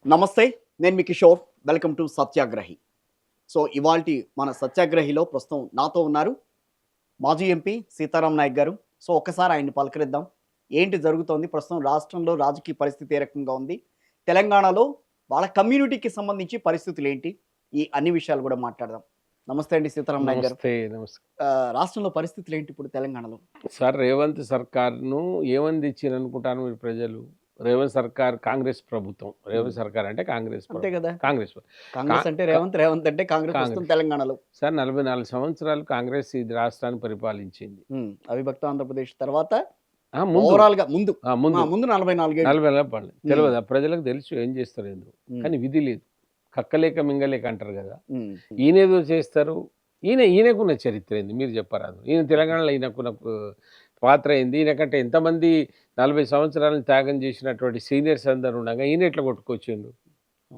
నమస్తే. నేను మీ Kishore. Welcome to Satyagrahi. So, ఇవాల్టి మన సత్యాగ్రహిలో ప్రస్తుతం నాతో ఉన్నారు మాజీ ఎంపీ సీతారాం నాయక్ గారు. సో, ఒక్కసారి ఆయన్ని పలకరిద్దాం. ఏంటి జరుగుతోంది? ప్రస్తుతం రాష్ట్రంలో రాజకీయ పరిస్థితి ఏ రకంగా ఉంది? తెలంగాణలో వాళ్ళ కమ్యూనిటీకి సంబంధించి పరిస్థితులేంటి? ఈ అన్ని విషయాలు కూడా మాట్లాడదాం. నమస్తే అండి సీతారాం నాయక్ గారు. నమస్తే. నమస్తే. రాష్ట్రంలో పరిస్థితులేంటి ఇప్పుడు తెలంగాణలో? సార్ రేవంత్ సర్కార్‌ను ఏమని తెచ్చిరనుకుంటారు మీరు ప్రజలు? రేవంత్ సర్కార్ కాంగ్రెస్ ప్రభుత్వం. రేవంత్ సర్కార్ అంటే కాంగ్రెస్ అంతే ప్రభుత్వం. కదా! కాంగ్రెస్ కా కాంగ్రెస్ అంటే కా రేవంత్, రేవంత్ అంటే కాంగ్రెస్ ప్రస్తుతం కాంగ్రెస్. తెలంగాణలో. సార్ 44 సంవత్సరాలు కాంగ్రెస్ ఇది రాష్ట్రాన్ని పరిపాలించింది. అవిభక్త ఆంధ్రప్రదేశ్ తర్వాత ముందు ఓవరాల్‌గా ముందు. ముందు ముందు 44 ఏళ్ళు. 40 ఏళ్ల పాలన. హ్మ్. తెలవదా? ప్రజలకు తెలుసు ఏం చేస్తారేందో. హ్మ్. కానీ విధి లేదు. కక్కలేక మింగలేక అంటారు కదా! హ్మ్. ఈయనేదో చేస్తారు. ఈయనకున్న చరిత్ర ఏంది మీరు చెప్పరాదు. ఈయన తెలంగాణలో ఈయనకున్న పాత్ర ఏంది? ఈయనకంటే ఎంతమంది 40 సంవత్సరాలను త్యాగం చేసినటువంటి సీనియర్స్ అందరూ ఉండగా ఈయన ఎట్లా కొట్టుకొచ్చిండు?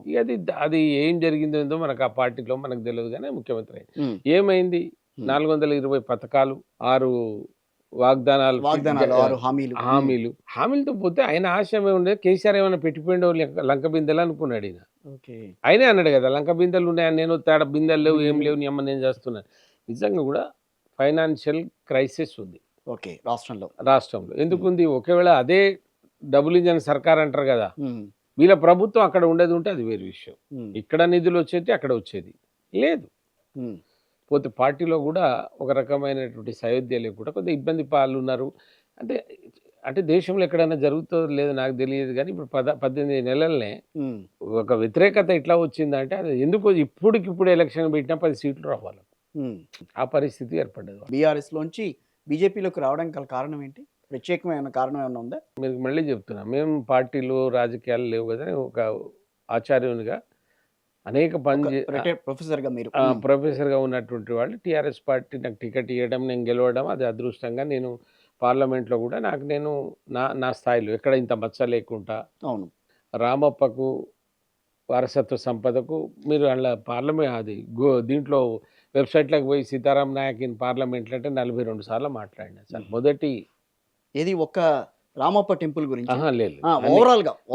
ఇక అది ఏం జరిగిందో ఏందో మనకు ఆ పార్టీలో మనకు తెలియదు కానీ ముఖ్యమంత్రి అయింది. హ్మ్. ఏమైంది? 420 పథకాలు, 6 వాగ్దానాలు, 6 హామీలు. హామీలతో పోతే ఆయన ఆశయం ఏముండేది? కేసీఆర్ ఏమైనా పెట్టిపోయిండో లంక బిందెలు అనుకున్నాడు ఈయన. ఓకే. ఆయనే అన్నాడు కదా, లంక బిందెలు ఉన్నాయని, నేను తేడా బిందెలు లేవు, ఏం లేవు, నీ అమ్మ నేను చేస్తున్నాను. నిజంగా కూడా ఫైనాన్షియల్ క్రైసిస్ ఉంది ఓకే. రాష్ట్రంలో. రాష్ట్రంలో. ఎందుకుంది? ఒకవేళ అదే డబుల్ ఇంజన్ సర్కార్ అంటారు కదా, హ్మ్. వీళ్ళ ప్రభుత్వం అక్కడ ఉండేది ఉంటే అది వేరు విషయం. హ్మ్. ఇక్కడ నిధులు వచ్చేది అక్కడ వచ్చేది లేదు. హ్మ్. పోతే పార్టీలో కూడా ఒక రకమైనటువంటి సయోధ్య లేకుండా కొద్దిగా ఇబ్బంది పాలున్నారు. అంటే అంటే దేశంలో ఎక్కడైనా జరుగుతుందో లేదో నాకు తెలియదు కానీ ఇప్పుడు 18 నెలలనే హ్మ్. ఒక వ్యతిరేకత ఎట్లా వచ్చిందంటే అది ఎందుకో ఇప్పటికిప్పుడు ఎలక్షన్ పెట్టినా 10 సీట్లు రావాలి. హ్మ్. ఆ పరిస్థితి ఏర్పడ్డది. బీఆర్ఎస్‌లోంచి బీజేపీలోకి రావడానికి గల కారణం ఏంటి? ప్రత్యేకమైన కారణం ఏమన్నా ఉందా? మీకు మళ్ళీ చెప్తున్నా, మేము పార్టీలు రాజకీయాలు లేవు కదా, ఒక ఆచార్యునిగా అనేక ఒక పని రిటైర్డ్ ప్రొఫెసర్‌గా మీరు. హ్మ్. ప్రొఫెసర్గా ఉన్నటువంటి వాళ్ళు టీఆర్ఎస్ పార్టీ నాకు టికెట్ ఇవ్వడం, నేను గెలవడం అది అదృష్టంగా. నేను పార్లమెంట్లో కూడా నేను నా నా స్థాయిలో ఎక్కడ ఇంత మచ్చ లేకుండా అవును. రామప్పకు వారసత్వ సంపదకు మీరు అందులో అది దీంట్లో వెబ్సైట్లోకి పోయి సీతారాం నాయక్ ఇన్ పార్లమెంట్లో అంటే 42 సార్లు మాట్లాడినా సార్. మొదటి ఏది ఒక్క రామప్ప టెంపుల్ గురించి? లేదు.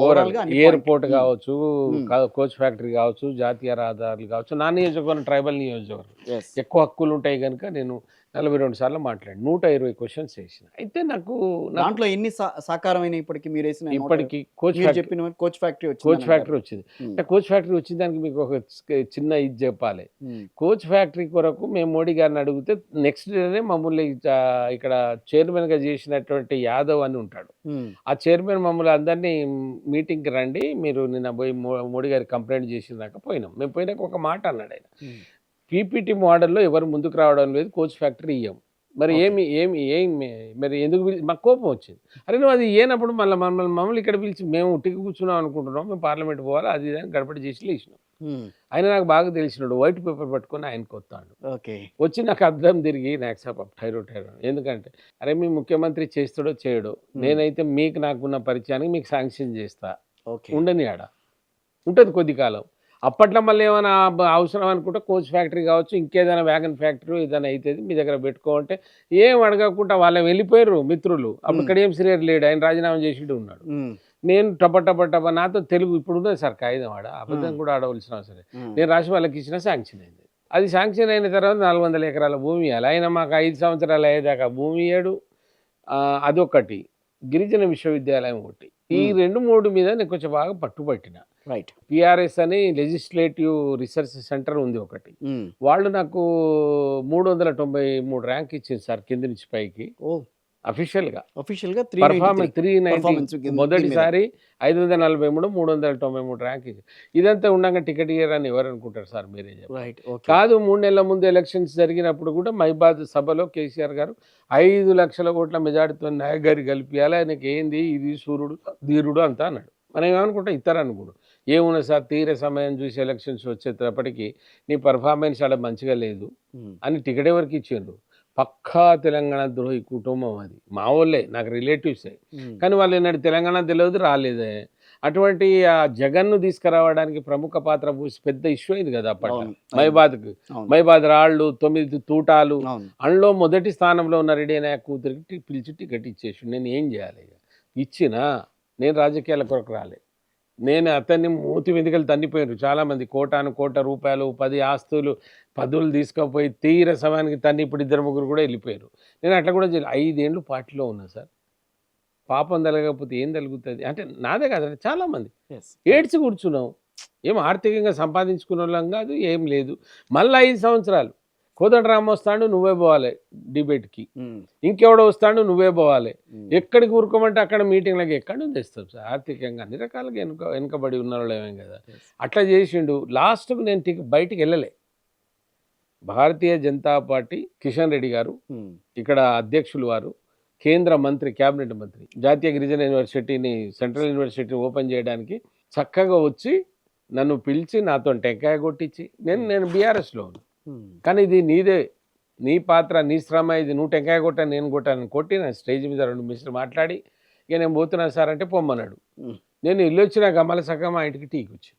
ఓవరాల్‌గా అన్ని ఎయిర్‌పోర్ట్ పాయింట్లు. కావచ్చు, హ్మ్. కోచ్ ఫ్యాక్టరీ కావచ్చు, జాతీయ రహదారులు కావచ్చు, నా నియోజకవర్గం ట్రైబల్ నియోజకవర్గం. యెస్. ఎక్కువ హక్కులు ఉంటాయి కనుక నేను 42 సార్లు మాట్లాడాను. 120 క్వెషన్స్ వేసిన. అయితే నాకు దాంట్లో ఎన్ని సాకారమైనాయి ఇప్పటికి మీరేసిన ఇప్పటికి మీరు చెప్పిన కోచ్ ఫ్యాక్టరీ కోచ్ వచ్చిందనంటారు. ఫ్యాక్టరీ వచ్చింది. హ్మ్. అంటే కోచ్ ఫ్యాక్టరీ వచ్చిన దానికి మీకు ఒక చిన్న ఇది చెప్పాలి. హ్మ్. కోచ్ ఫ్యాక్టరీ కొరకు మేము మోడీ గారిని అడిగితే నెక్స్ట్ డేనే మమ్మల్ని ఇక్కడ చైర్మన్‌గా చేసినటువంటి యాదవ్ అని ఉంటాడు. హ్మ్. ఆ చైర్మన్ మమ్మల్ని అందరినీ మీటింగ్‌కి రండి, మీరు నిన్న పోయి మోడీ గారికి కంప్లెయింట్ చేసిందాక పోయినాం. మేము పోయినాక ఒక మాట అన్నాడు ఆయన. హ్మ్. పీపీటీ మోడల్‌లో ఎవరు ముందుకు రావడం లేదు, కోచ్ ఫ్యాక్టరీ ఇయ్యం. మరి ఓకే. మరి ఎందుకు మాకు కోపం వచ్చింది. అరే నువ్వు అది ఇయ్యనప్పుడు మమ్మల్ని ఇక్కడ పిలిచి మేము ఉట్టిగా కూర్చున్నాం అనుకుంటున్నాం, మేము పార్లమెంట్ పోవాలి అది ఇది అని గడబడి చేసి లేచినాం. హ్మ్. ఆయన నాకు బాగా తెలిసినాడు. వైట్ పేపర్ పట్టుకొని ఆయనకి వస్తాడు. ఓకే. వచ్చి నాకు అద్దం తిరిగి నాకు సాబ్ టైరో ఎందుకంటే, అరే మీ ముఖ్యమంత్రి చేస్తాడో చేయడో, హ్మ్. నేనైతే నాకున్న పరిచయానికి మీకు శాంక్షన్ చేస్తా, ఓకే. ఉండని ఆడ ఉంటుంది కొద్ది కాలం. అప్పట్లో మళ్ళీ ఏమైనా అవసరం అనుకుంటే కోచ్ ఫ్యాక్టరీ కావచ్చు, ఇంకేదైనా వ్యాగన్ ఫ్యాక్టరీ ఏదైనా అవుతుంది మీ దగ్గర పెట్టుకో అంటే ఏం అడగకుండా వాళ్ళే వెళ్ళిపోయారు మిత్రులు. అప్పుడు హ్మ్. కడియం శ్రీహరి లేడు, ఆయన రాజీనామా చేసిండు ఉన్నాడు. హ్మ్. నేను టప నాతో తెలుగు ఇప్పుడు ఉన్నది సార్ కాగితం ఆడ, అబద్ధం కూడా ఆడవలసిన అవసరం లేదు. హ్మ్. నేను రాసి వాళ్ళకి ఇచ్చిన శాంక్షన్ అయింది. అది శాంక్షన్ అయిన తర్వాత 400 ఎకరాల భూమి ఇవ్వాలి. ఆయన మాకు 5 సంవత్సరాలు అయ్యేదాకా భూమి ఇయ్యడు. అదొకటి. గిరిజన విశ్వవిద్యాలయం ఒకటి. ఈ 2, 3 మీద నేను కొంచెం బాగా పట్టుబట్టిన. రైట్. పిఆర్ఎస్ అని లెజిస్లేటివ్ రీసెర్చ్ సెంటర్ ఉంది ఒకటి. హ్మ్. వాళ్ళు నాకు 393 ర్యాంక్ ఇచ్చింది సార్ కింద నుంచి పైకి. ఓహ్! అఫీషియల్‌గా. అఫీషియల్‌గా పర్ఫార్మెన్స్ 390 పర్ఫార్మెన్స్ దీని మీద. మొదటిసారి 543, 393 ర్యాంక్ ఇచ్చింది. ఇదంతా ఉండంగా టికెట్ ఇయ్యరని ఎవరు అనుకుంటారు సార్, మీరే చెప్పండి. రైట్. ఓకే. కాదు, 3 నెలల ముందు ఎలక్షన్స్ జరిగినప్పుడు కూడా మైబాద్ సభలో కేసీఆర్ గారు 5 లక్షల ఓట్ల మెజార్టీతో నాయక్ గారికి గెలిపియాలి, ఆయనకి ఏంది ఇది సూర్యుడు ధీరుడు అంతా అన్నాడు. మనం ఏమనుకుంటాం ఇస్తారనుకోడు. ఏమున్నది సార్, తీరే సమయం చూసి ఎలక్షన్స్ వచ్చేటప్పటికి నీ పర్ఫార్మెన్స్ ఆడ మంచిగా లేదు హ్మ్. అని టికెట్ ఎవరికి ఇచ్చిండ్రు? పక్కా తెలంగాణ ద్రోహి కుటుంబం అది. మా వాళ్ళే, నాకు రిలేటివ్సే. హ్మ్. కానీ వాళ్ళు ఏనాడు తెలంగాణ తెలియదు, రాలేదే. అటువంటి జగన్‌ను తీసుకురావడానికి ప్రముఖ పాత్ర పెద్ద ఇష్యూ అయింది కదా అప్పట్లో. అవును. మైబాద్‌కు. అవును. మైబాద్ రాళ్ళు, 9 తూటాలు. అవును. అందులో మొదటి స్థానంలో ఉన్న రెడ్డి నాయక్ కూతురికి పిలిచి టికెట్ ఇచ్చేసిండు. నేను ఏం చేయాలి ఇక? ఇచ్చినా నేను రాజకీయాల కొరకు రాలే. నేను అతన్ని మూతి మీదకెళ్ళి తన్నిపోయారు చాలా మంది. కోటాను కోట్ల రూపాయలు, 10 ఆస్తులు, పదులు తీసుకుపోయి తీర సమయానికి తన్ని ఇప్పుడు ఇద్దరు ముగ్గురు కూడా వెళ్ళిపోయారు. నేను అట్లా కూడా 5 ఏళ్ళు పార్టీలో ఉన్నా సార్. పాపం తలగకపోతే ఏం తలుగుతుంది అంటే నాదే కాదండి చాలా మంది ఏడ్చి కూర్చున్నాం. ఏం ఆర్థికంగా సంపాదించుకున్న కాదు, ఏం లేదు. మళ్ళీ 5 సంవత్సరాలు కోదండరామ్ వస్తాడు, నువ్వే పోవాలి డిబేట్కి, ఇంకెవడో వస్తాడు, నువ్వే పోవాలి. ఎక్కడికి ఊరుకోమంటే అక్కడ మీటింగ్లకి ఎక్కడి నుంచి తెస్తాం సార్. ఆర్థికంగా అన్ని రకాలుగా వెనుకబడి ఉన్న వాళ్ళేమేం కదా. అట్లా చేసిండు. లాస్ట్కు నేను బయటికి వెళ్ళలే. భారతీయ జనతా పార్టీ కిషన్ రెడ్డి గారు ఇక్కడ అధ్యక్షులు వారు, కేంద్ర మంత్రి, క్యాబినెట్ మంత్రి, జాతీయ గిరిజన యూనివర్సిటీని, సెంట్రల్ యూనివర్సిటీని ఓపెన్ చేయడానికి చక్కగా వచ్చి నన్ను పిలిచి నాతో టెంకాయ కొట్టించి నేను బీఆర్ఎస్లో ఉన్నాను. కానీ ఇది నీదే, నీ పాత్ర, నీ శ్రమ, ఇది నువ్వు టెంకాయ కొట్టాను, నేను కొట్టాను కొట్టి నా స్టేజ్ మీద 2 నిమిషాలు మాట్లాడి ఇక నేను పోతున్నాను సార్ అంటే పొమ్మన్నాడు. నేను ఇల్లు వచ్చిన గమల సగం మా ఇంటికి టీకి వచ్చి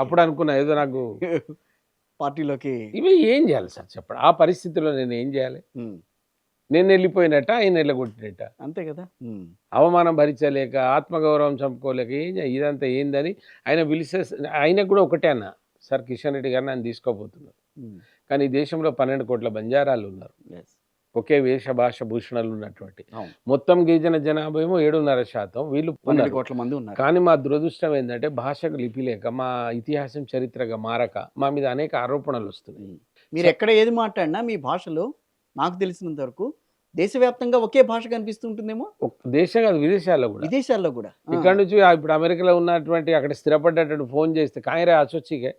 అప్పుడు అనుకున్నా ఏదో నాకు పార్టీలోకి ఇవి ఏం చేయాలి సార్ చెప్పండి. ఆ పరిస్థితిలో నేను ఏం చేయాలి? నేను వెళ్ళిపోయినట్ట, ఆయన వెళ్ళగొట్టినట్ట, అంతే కదా. అవమానం భరించలేక, ఆత్మగౌరవం చంపుకోలేక ఇదంతా ఏందని ఆయన పిలిస్తే ఆయనకు కూడా ఒకటే అన్న, సార్ కిషన్ రెడ్డి గారు నన్ను తీసుకోబోతున్నారు. కానీ ఈ దేశంలో 12 కోట్ల బంజారాలు ఉన్నారు, ఒకే వేష భాష భూషణాలు ఉన్నటువంటి. మొత్తం గిరిజన జనాభా ఏమో 7.5%, వీళ్ళు 12 కోట్ల మంది ఉన్నారు. కానీ మా దురదృష్టం ఏంటంటే భాషకు లిపి లేక, మా ఇతిహాసం చరిత్రగా మారక మా మీద అనేక ఆరోపణలు వస్తున్నాయి. మీరు ఎక్కడ ఏది మాట్లాడినా మీ భాషలో నాకు తెలిసినంత వరకు దేశవ్యాప్తంగా ఒకే భాష కనిపిస్తుంటుందేమో. దేశం కాదు, విదేశాల్లో కూడా. ఇక్కడ నుంచి ఇప్పుడు అమెరికాలో ఉన్నటువంటి అక్కడ స్థిరపడ్డటువంటి ఫోన్ చేస్తే కాయరే ఆచొచ్చిగే,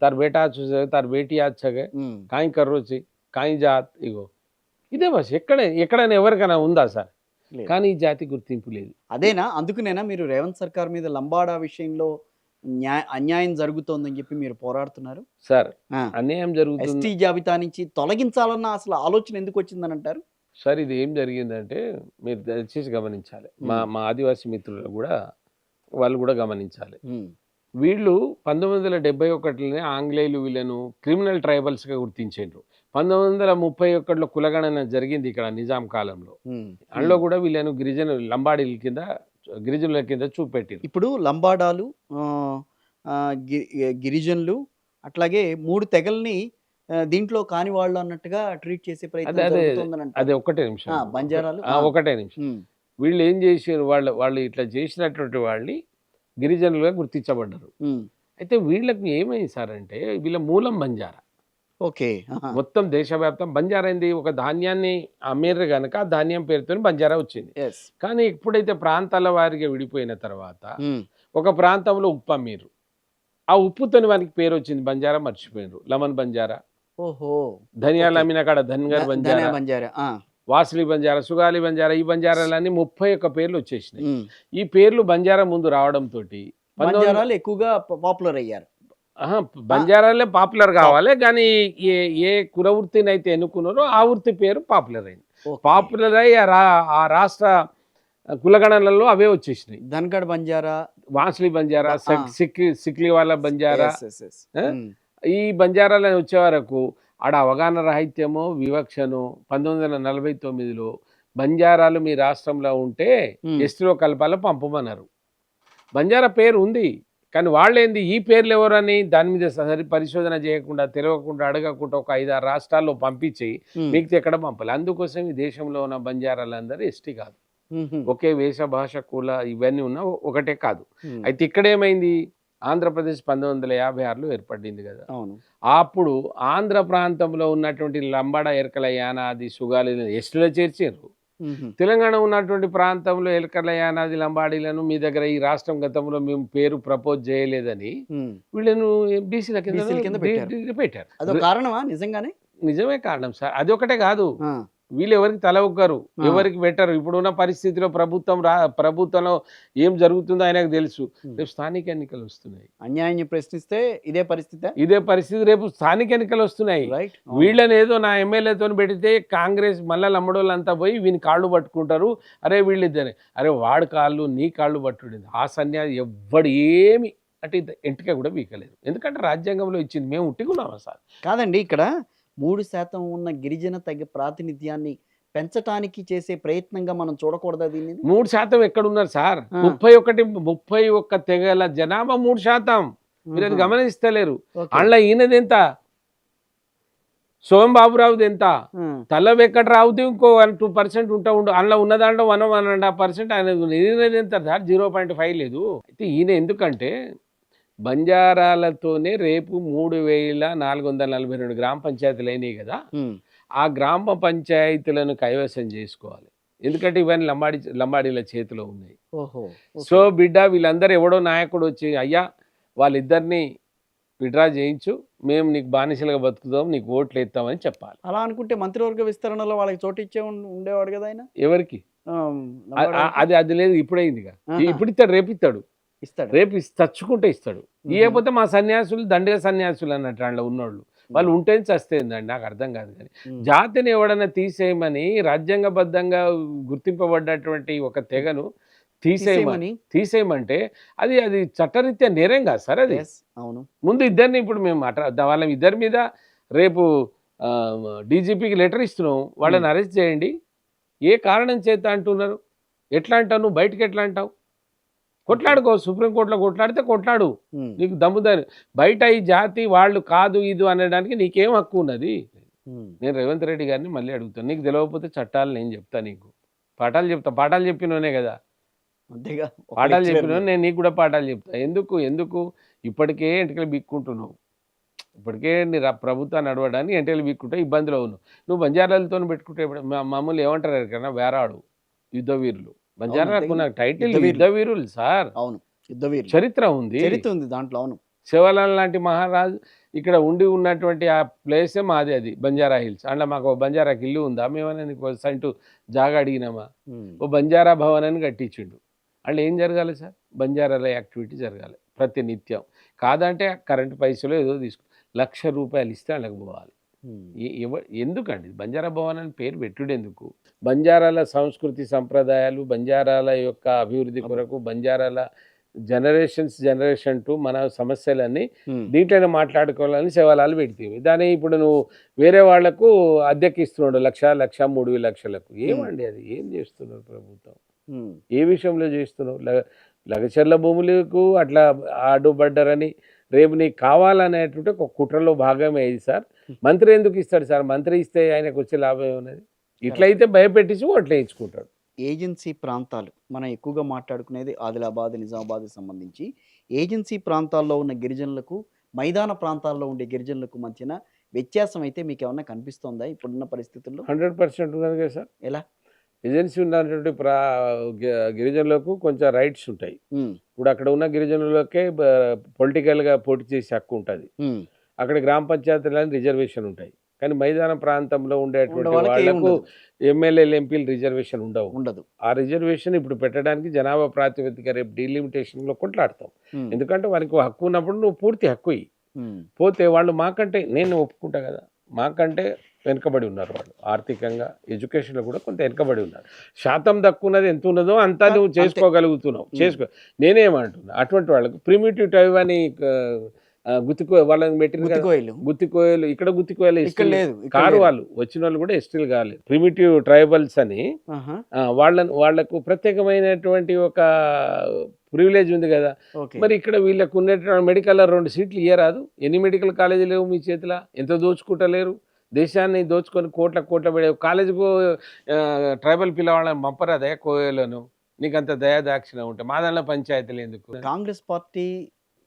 తార్ బేటా ఆచొచ్చే, తార్ బేటీ ఆచగే, కాయి కర్రోచి, కాయి జాత్, ఇగో ఇదే భాష. ఎక్కడైనా ఎవరికైనా ఉందా సార్? కానీ ఈ జాతి గుర్తింపు లేదు. అదేనా, అందుకునేనా మీరు రేవంత్ సర్కార్ మీద లంబాడా విషయంలో అన్యాయం జరుగుతోందని చెప్పి మీరు పోరాడుతున్నారు? సార్ అన్యాయం జరుగుతుంది, ఎస్టీ జాబితా నుంచి తొలగించాలన్న అసలు ఆలోచన ఎందుకు వచ్చిందని అంటారు? సార్ ఇది ఏం జరిగిందంటే మీరు దయచేసి గమనించాలి, మా ఆదివాసీ మిత్రులు కూడా వాళ్ళు కూడా గమనించాలి. వీళ్ళు 1971 ఆంగ్లేయులు వీళ్ళను క్రిమినల్ ట్రైబల్స్గా గుర్తించారు. 1931లో కులగణన జరిగింది ఇక్కడ నిజాం కాలంలో. అందులో కూడా వీళ్ళను గిరిజనుల కింద చూపెట్టారు. ఇప్పుడు లంబాడాలు, గిరిజనులు, అట్లాగే 3 తెగల్ని దీంట్లో కాని వాళ్ళు అన్నట్టుగా ట్రీట్ చేసే ప్రయత్నం. అదే ఒకటే నిమిషం, బంజారాలు ఒకటే నిమిషం. వీళ్ళు ఏం చేశారు, వాళ్ళు ఇట్లా చేసినటువంటి వాళ్ళని గిరిజనులుగా గుర్తించబడ్డారు. అయితే వీళ్ళకి ఏమైంది సార్ అంటే వీళ్ళ మూలం బంజారా. ఓకే, మొత్తం దేశవ్యాప్తం బంజారా అయింది. ఒక ధాన్యాన్ని అమ్మేరు కనుక ఆ ధాన్యం పేరుతో బంజారా వచ్చింది. కానీ ఎప్పుడైతే ప్రాంతాల వారిగా విడిపోయిన తర్వాత ఒక ప్రాంతంలో ఉప్పు అమ్మేరు, ఆ ఉప్పుతోని వారికి పేరు వచ్చింది, బంజారా మర్చిపోయినారు. లమన్ బంజారా, ధనియాలు అమ్మిన కాడ ధన్గర్ బంజారా, వాసలి బంజారా, సుగాలి బంజారా, ఈ బంజారాలన్నీ 31 పేర్లు వచ్చేసినాయి. ఈ పేర్లు బంజారా ముందు రావడంతో బంజారాలు ఎక్కువగా పాపులర్ అయ్యారు. బంజారాలే పాపులర్ కావాలి, కానీ ఏ కుల వృత్తిని అయితే ఎన్నుకున్నారో ఆ వృత్తి పేరు పాపులర్ అయింది. పాపులర్ అయ్యి ఆ రాష్ట్ర కులగణనలలో అవే వచ్చేసినాయి. ధన్గఢ్ బంజారా, వాసలి బంజారా, సిక్లీవాలా బంజారా, ఈ బంజారాలని వచ్చే వరకు ఆడ అవగాహన రాహిత్యమో వివక్షను 1949లో బంజారాలు మీ రాష్ట్రంలో ఉంటే ఎస్టీలో కలపాలో పంపమన్నారు. బంజారా పేరు ఉంది, కానీ వాళ్ళేంది ఈ పేర్లు ఎవరని దాని మీద సరి పరిశోధన చేయకుండా, తెలియకుండా, అడగకుండా ఒక 5-6 రాష్ట్రాల్లో పంపించి మిగతా ఎక్కడ పంపాలి. అందుకోసం ఈ దేశంలో ఉన్న బంజారాలందరూ ఎస్టీ కాదు, ఒకే వేష భాష కుల ఇవన్నీ ఉన్న ఒకటే కాదు. అయితే ఇక్కడ ఏమైంది, ఆంధ్రప్రదేశ్ 1956లో ఏర్పడింది కదా. అప్పుడు ఆంధ్ర ప్రాంతంలో ఉన్నటువంటి లంబాడ, ఎరకల, యానాది, సుగాలి ఎస్టీలో చేర్చారు. తెలంగాణ ఉన్నటువంటి ప్రాంతంలో ఎలకల, యానాది, లంబాడీలను మీ దగ్గర ఈ రాష్ట్రం గతంలో మేము పేరు ప్రపోజ్ చేయలేదని వీళ్ళను బీసీల కింద పెట్టారు. అదో కారణమా? నిజంగానే నిజమే కారణం సార్. అది ఒకటే కాదు, వీళ్ళు ఎవరికి తల ఒక్కరు, ఎవరికి పెట్టరు. ఇప్పుడున్న పరిస్థితిలో ప్రభుత్వంలో ఏం జరుగుతుందో ఆయనకు తెలుసు. రేపు స్థానిక ఎన్నికలు వస్తున్నాయి, అన్యాయాన్ని ప్రశ్నిస్తే ఇదే పరిస్థితి. రేపు స్థానిక ఎన్నికలు వస్తున్నాయి. వీళ్ళని ఏదో నా ఎమ్మెల్యేతో పెడితే కాంగ్రెస్ మళ్ళా లమ్మడోళ్ళంతా పోయి వీని కాళ్ళు పట్టుకుంటారు. అరే వీళ్ళిద్దరే, అరే వాడు కాళ్ళు నీ కాళ్ళు పట్టుడు. ఆ సన్యాసి ఎవ్వడు ఏమి అంటే ఎంటిక కూడా వీకలేదు, ఎందుకంటే రాజ్యాంగంలో ఇచ్చింది, మేము ఉట్టుకున్నామా సార్? కాదండి, ఇక్కడ 3% ఉన్న గిరిజన తెగ ప్రాతినిధ్యాన్ని పెంచటానికి చేసే ప్రయత్నంగా మనం చూడకూడదా దీన్ని? 3% ఎక్కడున్నారు సార్? ఆ. 31 తెగల జనాభా 3%. మీరు అది ఆహా. గమనిస్తలేరు. ఓకే. అందులో ఈయనదెంత? సోమ్ బాబురావుది ఎంత? ఆ. తల్ల వెంకట్రావుది ఇంకో 1-2% ఉంటా ఉండు. అందులో ఉన్న దాంట్లో 1.5% ఆయనది ఉంది. ఈయనది ఎంత సార్? 0.5 లేదు. అయితే ఈయన ఎందుకంటే బంజారాలతోనే రేపు 3442 గ్రామ పంచాయతీలు అయినాయి కదా. ఉమ్. ఆ గ్రామ పంచాయతీలను కైవసం చేసుకోవాలి. ఎందుకంటే ఇవన్నీ లంబాడీల చేతిలో ఉన్నాయి. ఓహో. సో బిడ్డ వీళ్ళందరూ ఎవడో నాయకుడు వచ్చి అయ్యా వాళ్ళిద్దరిని విడ్రా చేయించు, మేము నీకు బానిసలుగా బతుకుతాం, నీకు ఓట్లు వేస్తామని చెప్పాలి. అలా అనుకుంటే మంత్రివర్గ విస్తరణలో వాళ్ళకి చోటు ఇచ్చే ఉండేవాడు కదా ఆయన. ఎవరికి? ఆ, లంబాడీలకి. అది లేదు, ఇప్పుడైందిగా. ఆహా. ఇప్పుడు ఇస్తాడు, రేపు ఇస్తాడు, ఇస్తాడు. రేపు తచ్చుకుంటే ఇస్తాడు. మ్మ్. ఇవ్వకపోతే మా సన్యాసులు దండగ సన్యాసులు అన్నట్టు అందులో ఉన్నోళ్ళు వాళ్ళు ఉంటేనే చస్తేందండి, నాకు అర్థం కాదు. కానీ ఉమ్. జాతిని ఎవడన్నా తీసేయమని రాజ్యాంగబద్ధంగా గుర్తింపబడ్డటువంటి ఒక తెగను తీసేయమని. తీసేయమంటే అది అది చట్టరీత్యా నేరం కాదు సార్. అది Yes, అవును. ముందు ఇద్దరిని ఇప్పుడు మేము వాళ్ళ ఇద్దరి మీద రేపు డీజీపీకి లెటర్ ఇస్తున్నాం, వాళ్ళని అరెస్ట్ చేయండి. ఏ కారణం చేత అంటున్నారు? ఎట్లా అంటావు నువ్వు? బయటకు ఎట్లా అంటావు? కొట్లాడుకో, సుప్రీంకోర్టులో కొట్లాడితే కొట్లాడు, ఉమ్. నీకు దమ్ముదారి. బయట ఈ జాతి వాళ్ళు కాదు ఇది అనడానికి నీకేం హక్కు ఉన్నది? ఉమ్. నేను రేవంత్ రెడ్డి గారిని మళ్ళీ అడుగుతాను, నీకు తెలియకపోతే చట్టాలు నేను చెప్తా, నీకు పాఠాలు చెప్తా. పాఠాలు చెప్పినోనే కదా, అంతేగా. ఒక పాఠాలు lecturer చెప్పిన నేను నీకు కూడా పాఠాలు చెప్తా. ఎందుకు ఇప్పటికే ఎంటికలు బిక్కుంటున్నావు, ఇప్పటికే నీ ప్రభుత్వాన్ని నడవడానికి ఎంటికలు బిక్కుంటే ఇబ్బందిలో ఉన్నావు. నువ్వు బంజారాలతో పెట్టుకుంటే మామూలు ఏమంటారు కదా, వేరాడు యుద్ధవీరులు. బంజారాలకు నాకు టైటిల్ యుద్ధవీరులు సార్. అవును, యుద్ధవీరులు. చరిత్ర ఉంది దాంట్లో. అవును. శివలాల్ లాంటి మహారాజు ఇక్కడ ఉన్నటువంటి ఆ ప్లేసే మాది, అది బంజారా హిల్స్. అందులో మాకు ఓ బంజారాకి ఇల్లు ఉందా? మేమన్నా నీకు సెంటు జాగా అడిగినామా? ఉమ్. ఓ బంజారా భవన్ అని కట్టించిండు. అందులో ఏం జరగాలి సార్? బంజారాల యాక్టివిటీ జరగాలి ప్రతి నిత్యం. కాదంటే కరెంటు పైసలు ఏదో తీసుకు ₹1,00,000 ఇస్తే వాళ్ళకి పోవాలి. ఉమ్. ఎందుకండి బంజారా భవన్ అని పేరు పెట్టుడెందుకు? బంజారాల సంస్కృతి సంప్రదాయాలు, బంజారాల యొక్క అభివృద్ధి కొరకు, బంజారాల జనరేషన్ టు మన సమస్యలన్నీ ఉమ్. దీంట్లోనే మాట్లాడుకోవాలని శివాలాలు పెడితేవి. దాన్ని ఇప్పుడు నువ్వు వేరే వాళ్లకు అద్దెకి ఇస్తున్నాడు 1,00,000, 3,00,000. ఏమండి అది? ఏం చేస్తున్నారు ప్రభుత్వం? ఉమ్. ఏ విషయంలో చేస్తున్నావు? లగచర్ల భూములకు అట్లా అడ్డుపడ్డారని రేపు నీకు కావాలనేటువంటి ఒక కుట్రలో భాగమే ఇది సార్. మంత్రి ఎందుకు ఇస్తాడు సార్? మంత్రి ఇస్తే ఆయనకు వచ్చే లాభం ఏమున్నది? ఇట్లయితే భయపెట్టించి ఓట్లు వేయించుకుంటాడు. ఏజెన్సీ ప్రాంతాలు మనం ఎక్కువగా మాట్లాడుకునేది ఆదిలాబాద్, నిజామాబాద్ సంబంధించి. ఏజెన్సీ ప్రాంతాల్లో ఉన్న గిరిజనులకు, మైదాన ప్రాంతాల్లో ఉండే గిరిజనులకు మధ్యన వ్యత్యాసం అయితే మీకు ఏమన్నా కనిపిస్తోందా ఇప్పుడున్న పరిస్థితుల్లో? 100% ఉన్నది కదా సార్. ఎలా? ఏజెన్సీ ఉన్నటువంటి గిరిజనులకు కొంచెం రైట్స్ ఉంటాయి. ఉమ్. ఇప్పుడు అక్కడ ఉన్న గిరిజనులకే పొలిటికల్గా పోటీ చేసే హక్కు ఉంటుంది. ఉమ్. అక్కడ గ్రామ పంచాయతీలని రిజర్వేషన్ ఉంటాయి. కానీ మైదాన ప్రాంతంలో ఉండేటువంటి వాళ్ళకి ఏం వాళ్లకు ఉండదు. ఎమ్మెల్యేలు, ఎంపీలు రిజర్వేషన్ ఉండదు. ఆ రిజర్వేషన్ ఇప్పుడు పెట్టడానికి జనాభా ప్రాతిపదిక రేపు డీలిమిటేషన్లో కొట్లాడతాం. ఉమ్. ఎందుకంటే వారికి హక్కు ఉన్నప్పుడు నువ్వు పూర్తి హక్కు ఇయ్యి. ఉమ్. పోతే వాళ్ళు మాకంటే, నేను ఒప్పుకుంటా కదా, మాకంటే వెనుకబడి ఉన్నారు వాళ్ళు ఆర్థికంగా, ఎడ్యుకేషన్లో కూడా కొంత వెనుకబడి ఉన్నారు. శాతం తక్కువన్నది ఎంత ఉన్నదో అంతా నువ్వు చేసుకోగలుగుతున్నావు, చేసుకో. నేనేమంటున్నా అటువంటి వాళ్ళకు ప్రిమిటివ్ టైవ్ అని వాళ్ళని పెట్టిన గుత్తికోయలు. ఇక్కడ గుత్తికోయలు ఇక్కడ లేదు, కారు. వాళ్ళు వచ్చిన వాళ్ళు కూడా ఎస్టీలు కాలేదు. ప్రిమిటివ్ ట్రైబల్స్ అని వాళ్లకు ప్రత్యేకమైనటువంటి ఒక ప్రివిలేజ్ ఉంది కదా. మరి ఇక్కడ వీళ్ళకు ఉన్నటువంటి మెడికల్ 2 సీట్లు ఇయ్యరాదు? ఎన్ని మెడికల్ కాలేజీలు లేవు మీ చేతిలో? ఎంత దోచుకుంటలేరు? దేశాన్ని దోచుకొని కోట్ల పెడే కాలేజీకు ట్రైబల్ పిల్లవాళ్ళని పంపరాదే కోయలను? నీకు అంత దయాదాక్షిణ ఉంటే మా దానిలో పంచాయతీలు ఎందుకు? కాంగ్రెస్ పార్టీ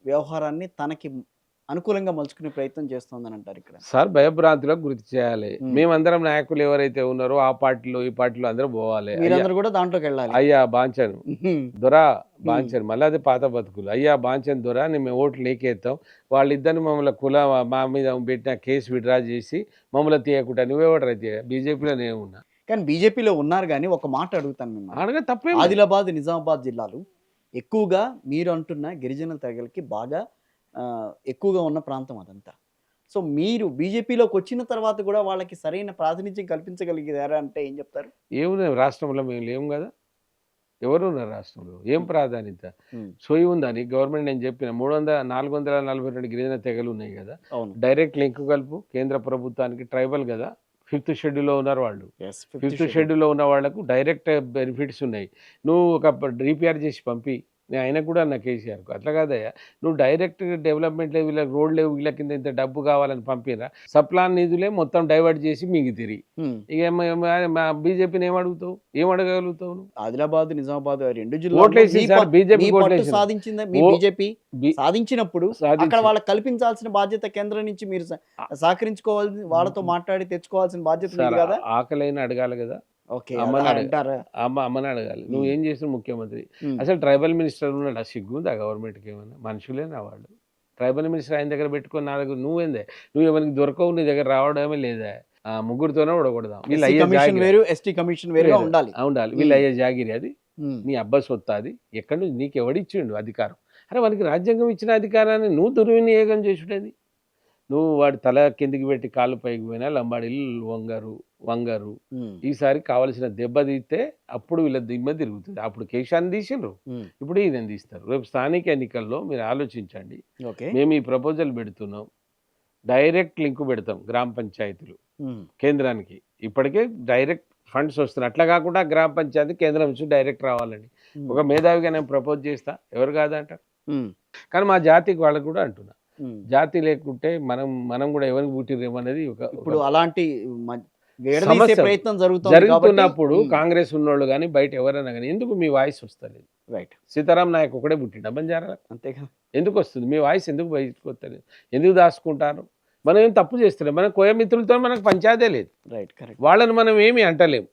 వ్యవహారాన్ని తనకి అనుకూలంగా మలుచుకునే ప్రయత్నం చేస్తోందని అంటారు ఇక్కడ సార్. భయభ్రాంతులకు గుర్తు చేయాలి. మేమందరం నాయకులు ఎవరైతే ఉన్నారో ఆ పార్టీలో ఈ పార్టీలో అందరూ పోవాలి. మీరందరూ కూడా దాంట్లోకి వెళ్ళాలి. అయ్యా బాంచను దొరా, బాంచను మళ్ళీ అది పాత బతుకులు. అయ్యా బాంచను దొరా, మేము ఓట్లు లేకేస్తాం. వాళ్ళిద్దరిని మమ్మల్ని మా మీద పెట్టిన కేసు విడ్రా చేసి మమ్మల్ని తీయకుండా నువ్వెవడరా తీయ? బీజేపీలో నేను ఉన్నా. కానీ బీజేపీలో ఉన్నారు. కానీ ఒక మాట అడుగుతాను మిమ్మల్ని, అనగా తప్పే. ఆదిలాబాద్, నిజామాబాద్ జిల్లాలు ఎక్కువగా మీరు అంటున్న గిరిజన తెగలకి బాగా ఎక్కువగా ఉన్న ప్రాంతం అదంతా. సో మీరు బీజేపీలోకి వచ్చిన తర్వాత కూడా వాళ్ళకి సరైన ప్రాతినిధ్యం కల్పించగలిగారా అంటే ఏం చెప్తారు? ఏముంది రాష్ట్రంలో? మేము లేము కదా. ఎవరు ఉన్నారు రాష్ట్రంలో? ఏం ప్రాధాన్యత సోయి ఉందని గవర్నమెంట్? నేను చెప్పిన 442 గిరిజన తెగలు ఉన్నాయి కదా, డైరెక్ట్ లింక్ కలుపు కేంద్ర ప్రభుత్వానికి. ట్రైబల్ కదా, 5th షెడ్యూల్లో ఉన్నారు వాళ్ళు. Yes, 5th షెడ్యూల్లో ఉన్న వాళ్ళకు డైరెక్ట్ బెనిఫిట్స్ ఉన్నాయి. నువ్వు ఒక రీపీఆర్ చేసి పంపి, నేను ఆయనకు కూడా అన్న కేసీఆర్కు, అట్లా కాదయ్యా, నువ్వు డైరెక్ట్ డెవలప్మెంట్ లేవు, వీళ్ళకి రోడ్ లేవు, వీళ్ళ కింద ఇంత డబ్బు కావాలని పంపిరా, సప్లాన్ నిధులే మొత్తం డైవర్ట్ చేసి మింగితిరి. ఇక మా బీజేపీని ఏం అడగలుగుతావు నువ్వు? ఆదిలాబాద్, నిజామాబాద్ రెండు ఓట్లేసి జిల్లాల్లో సార్ బీజేపీ సాధించిందా మీ ఓ- బీజేపీ? సాధించినప్పుడు అక్కడ వాళ్ళకి కల్పించాల్సిన బాధ్యత కేంద్రం నుంచి మీరు సహకరించుకోవాల్సి, వాళ్ళతో మాట్లాడి తెచ్చుకోవాల్సిన బాధ్యత మీది కదా. ఆకలైన అడగాలి కదా, ఓకే, అమ్మని అలా అంటారా? అమ్మని అడగాలి. నువ్వు ఏం చేసిన ముఖ్యమంత్రి? అసలు ట్రైబల్ మినిస్టర్ ఉన్నాడు, ఆ సిగ్గుంది ఆ గవర్నమెంట్కి ఏమన్నా? మనుషులేనా వాళ్ళు? ట్రైబల్ మినిస్టర్ ఆయన దగ్గర పెట్టుకొని నా దగ్గర నువ్వేందే, నువ్వు ఎవరికి దొరకవు, నీ దగ్గర రావడమే లేదా? ముగ్గురితోనే ఉడకూడదాం. వీళ్ళు అయ్యే కమిషన్ వేరు, ఎస్టీ కమిషన్ వేరుగా ఉండాలి. ఉండాలి. వీళ్ళు అయ్యే జాగిరి అది, నీ అబ్బా సొత్తు అది. ఎక్కడి నుంచి నీకు ఎవడిచ్చిండు అధికారం? అరే వాళ్ళకి రాజ్యాంగం ఇచ్చిన అధికారాన్ని నువ్వు దుర్వినియోగం చేసుడేది. నువ్వు వాడి తల కిందికి పెట్టి కాళ్ళు పైకి పోయినా లంబాడీలు వంగరు. ఈసారి కావాల్సిన దెబ్బ తీస్తే అప్పుడు వీళ్ళ దిమ్మ తిరుగుతుంది. అప్పుడు కేశాన్ని తీసిండ్రు, ఇప్పుడు ఈయన తీస్తారు. రేపు స్థానిక ఎన్నికల్లో మీరు ఆలోచించండి. మేము ఈ ప్రపోజల్ పెడుతున్నాం, డైరెక్ట్ లింక్ పెడతాం గ్రామ పంచాయతీలు కేంద్రానికి. ఇప్పటికే డైరెక్ట్ ఫండ్స్ వస్తున్నాయి. అట్లా కాకుండా గ్రామ పంచాయతీ కేంద్రం నుంచి డైరెక్ట్ రావాలండి. ఒక మేధావిగా నేను ప్రపోజ్ చేస్తా, ఎవరు కాదంటారు. కానీ మా జాతికి వాళ్ళకు కూడా అంటున్నా, జాతి లేకుంటే మనం కూడా ఎవరికి పుట్టిరేమనేది ఇప్పుడు అలాంటి సమస్య ప్రయత్నం జరుగుతున్నప్పుడు కాంగ్రెస్ ఉన్నోళ్ళు కానీ బయట ఎవరైనా కానీ ఎందుకు మీ వాయిస్ వస్తలేదు? రైట్, సీతారాం నాయక్ ఒకటే పుట్టిండ బంజారా, అంతేగా, ఎందుకు వస్తుంది మీ వాయిస్? ఎందుకు బయటకు వస్తలేదు? ఎందుకు దాచుకుంటారు? మనం ఏం తప్పు చేస్తలేం. మన కోయ మిత్రులతో మనకు పంచాయతే లేదు. Right, correct. వాళ్ళని మనం ఏమి అంటలేము.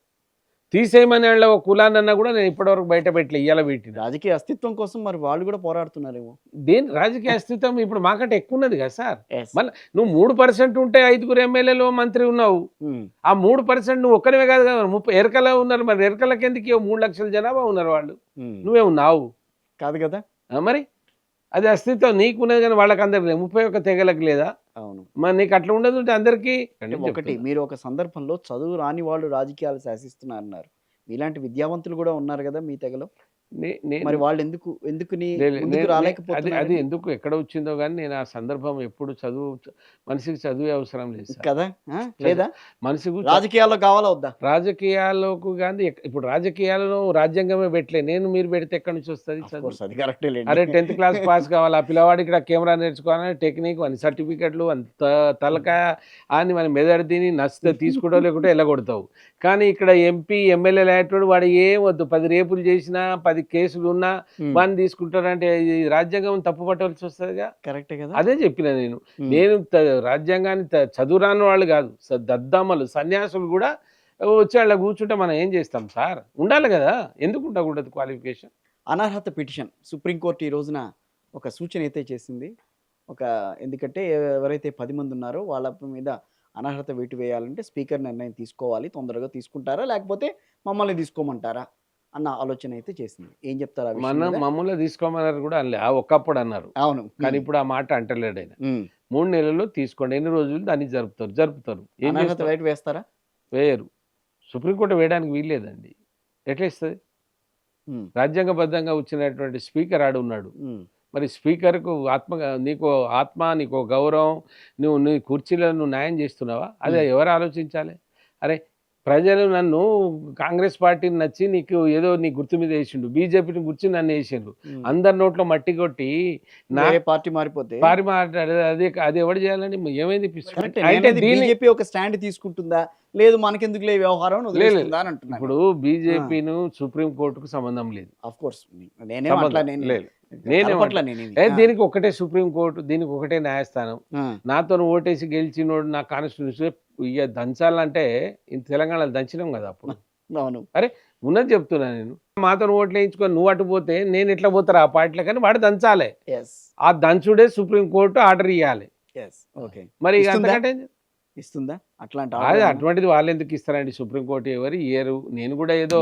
తీసేయమని వాళ్ళ ఒక కులాన్నన్నా కూడా నేను ఇప్పటివరకు బయట పెట్టలే. ఇయ్యాల పెట్టిన రాజకీయ అస్తిత్వం కోసం మరి వాళ్ళు కూడా పోరాడుతున్నారేమో. దేని రాజకీయ అస్తిత్వం ఇప్పుడు మాకంటే ఎక్కువ ఉన్నది కదా సార్. మళ్ళీ నువ్వు 3% ఉంటే 5 ఎమ్మెల్యేలు మంత్రి ఉన్నావు. ఆ 3% నువ్వు ఒక్కరివే కాదు కదా, 30 ఎరకల ఉన్నారు. మరి ఎరకలకి ఎందుకు 3 లక్షల జనాభా ఉన్నారు వాళ్ళు, నువ్వే ఉన్నావు కాదు కదా. మరి అది అస్తిత్వం నీకున్నది కానీ వాళ్ళకి అందరికి లేదు. 31 తెగలకు లేదా? అవును, మరి నీకు అట్లా ఉండదు ఉంటే అందరికీ. ఒకటి, మీరు ఒక సందర్భంలో చదువు రాని వాళ్ళు రాజకీయాలు శాసిస్తున్నారన్నారు. మీలాంటి విద్యావంతులు కూడా ఉన్నారు కదా మీ తెగలో. మరి వాళ్ళు ఎందుకు రాలేకపోతున్నారు? అది ఎందుకు ఎక్కడ వచ్చిందో కానీ నేను ఆ సందర్భం ఎప్పుడు మనిషికి చదువే అవసరం లేదు కదా. లేదా మనిషికి రాజకీయాల్లో కావాలా వద్దా? రాజకీయాలకు కానీ ఇప్పుడు రాజకీయాలలో రాజ్యాంగమే పెట్టలే. మీరు పెడితే ఎక్కడి నుంచి వస్తుంది చదువు? అరే 10th క్లాస్ పాస్ కావాలి ఆ పిల్లవాడికి, ఇక్కడ కెమెరా నేర్చుకోవాలని టెక్నిక్ అని సర్టిఫికెట్లు అంత తలకాయ అని మనం మెదడు తిని నచ్చితే తీసుకుంటావు, లేకుంటే వెళ్ళగొడతావు. కానీ ఇక్కడ ఎంపీ ఎమ్మెల్యే లేటోడు వాడు ఏం వద్దు, 10 రేపులు చేసినా 10 కేసులు ఉన్నా వాడిని తీసుకుంటారంటే రాజ్యాంగం తప్పు పట్టవలసి వస్తుందిగా. కరెక్టే కదా. అదే చెప్పిన నేను రాజ్యాంగాన్ని చదువురాని వాళ్ళు కాదు, దద్దమ్మలు సన్యాసులు కూడా వచ్చి వాళ్ళ కూర్చుంటే మనం ఏం చేస్తాం సార్? ఉండాలి కదా, ఎందుకు ఉండకూడదు క్వాలిఫికేషన్? అనర్హత పిటిషన్ సుప్రీంకోర్టు ఈ రోజున ఒక సూచన అయితే చేసింది. ఎందుకంటే ఎవరైతే 10 మంది ఉన్నారో వాళ్ళ మీద అనర్హత వేటు వేయాలంటే స్పీకర్ నిర్ణయం తీసుకోవాలి. తొందరగా తీసుకుంటారా లేకపోతే మమ్మల్ని తీసుకోమంటారా అన్న ఆలోచన అయితే చేసింది. ఏం చెప్తారా? మమ్మల్ని తీసుకోమన్నారు కూడా అనలే, ఒకప్పుడు అన్నారు. అవును, కానీ ఇప్పుడు ఆ మాట అంటలేడు ఆయన. 3 నెలల్లో తీసుకోండి, ఎన్ని రోజులు దాన్ని జరుపుతారు. అనర్హత వేటు వేస్తారా? వేయరు. సుప్రీంకోర్టు వేయడానికి వీల్లేదండి. ఎట్లా ఇస్తుంది? రాజ్యాంగబద్ధంగా వచ్చినటువంటి స్పీకర్ ఆడు ఉన్నాడు. మరి స్పీకర్కు నీకు గౌరవం, నీ కుర్చీలో నువ్వు న్యాయం చేస్తున్నావా? అదే ఎవరు ఆలోచించాలి? అరే ప్రజలు నన్ను కాంగ్రెస్ పార్టీని నచ్చి నీకు ఏదో నీ గుర్తు మీద వేసిండు, బీజేపీని గుర్చి నన్ను వేసిండు, అందరి నోట్లో మట్టి కొట్టి పార్టీ మారిపోతే అది ఎవరు చేయాలని ఏమైంది? బీజేపీ ఒక స్టాండ్ తీసుకుంటుందా, లేదు మనకెందుకు లే వ్యవహారం ఇప్పుడు బీజేపీను సుప్రీం కోర్టుకు సంబంధం లేదు. ఆఫ్ కోర్స్ దీనికి ఒకటే సుప్రీం కోర్టు, దీనికి ఒకటే న్యాయస్థానం. నాతో ఓటేసి గెలిచినోడు నా కాన్స్టిట్యూన్సీ ఇక దంచాలంటే తెలంగాణలో దంచినాం కదా అప్పుడు. అవును, అరే ఉన్నది చెప్తున్నా నేను. మాతో ఓట్లు వేయించుకొని నువ్వు అటు పోతే నేను ఎట్లా పోతారా ఆ పార్టీలో? కానీ వాడు దంచాలి. ఆ దంచుడే సుప్రీం కోర్టు ఆర్డర్ ఇవ్వాలి. మరి అంతకంటే ఇస్తుందా అట్లాంటి? అటువంటిది వాళ్ళు ఎందుకు ఇస్తారండి? సుప్రీంకోర్టు ఎవరు ఇయ్యరు. నేను కూడా ఏదో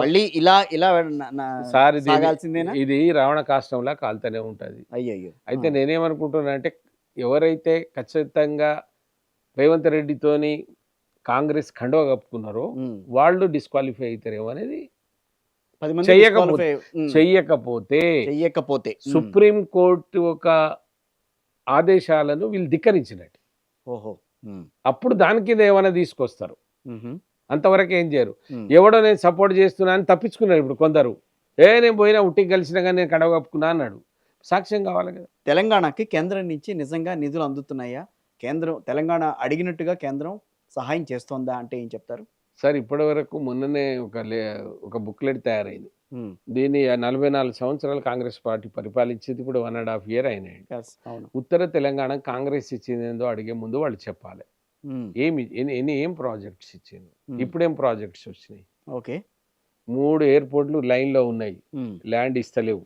సార్ ఇది రావణ కాష్టంలా కాలుతూనే ఉంటది. అయ్యో, అయితే నేనేమనుకుంటున్నా అంటే ఎవరైతే ఖచ్చితంగా రేవంత్ రెడ్డితోని కాంగ్రెస్ ఖండవ కప్పుకున్నారో వాళ్ళు డిస్క్వాలిఫై అవుతారేమో అనేది. చెయ్యకపోతే సుప్రీంకోర్టు ఒక ఆదేశాలను వీళ్ళు ధిక్కరించినట్టు. ఓహో, అప్పుడు దానికి ఏమైనా తీసుకొస్తారు. మ్మ్. అంతవరకు ఏం చేయరు. మ్మ్. ఎవడో నేను సపోర్ట్ చేస్తున్నా అని తప్పించుకున్నారు ఇప్పుడు కొందరు. నేను పోయినా ఉట్టికి కలిసినా కానీ నేను కడవ కప్పుకున్నా అన్నాడు. సాక్ష్యం కావాలి కదా. తెలంగాణకి కేంద్రం నుంచి నిజంగా నిధులు అందుతున్నాయా? కేంద్రం తెలంగాణ అడిగినట్టుగా కేంద్రం సహాయం చేస్తోందా అంటే ఏం చెప్తారు? సార్ ఇప్పటి వరకు మొన్ననే ఒక బుక్లెట్ తయారైంది. దీన్ని 44 సంవత్సరాలు కాంగ్రెస్ పార్టీ పరిపాలించేది ఇప్పుడు 1.5 year అయినాయి. అవును. ఉత్తర తెలంగాణ కాంగ్రెస్ ఇచ్చిందేందో అడిగే ముందు వాళ్ళు చెప్పాలి. ఏం ప్రాజెక్ట్స్ ఇచ్చింది, ఇప్పుడేం ప్రాజెక్ట్స్ వచ్చినాయి. ఓకే. 3 ఎయిర్పోర్ట్లు లైన్లో ఉన్నాయి, ల్యాండ్ ఇస్తలేవు,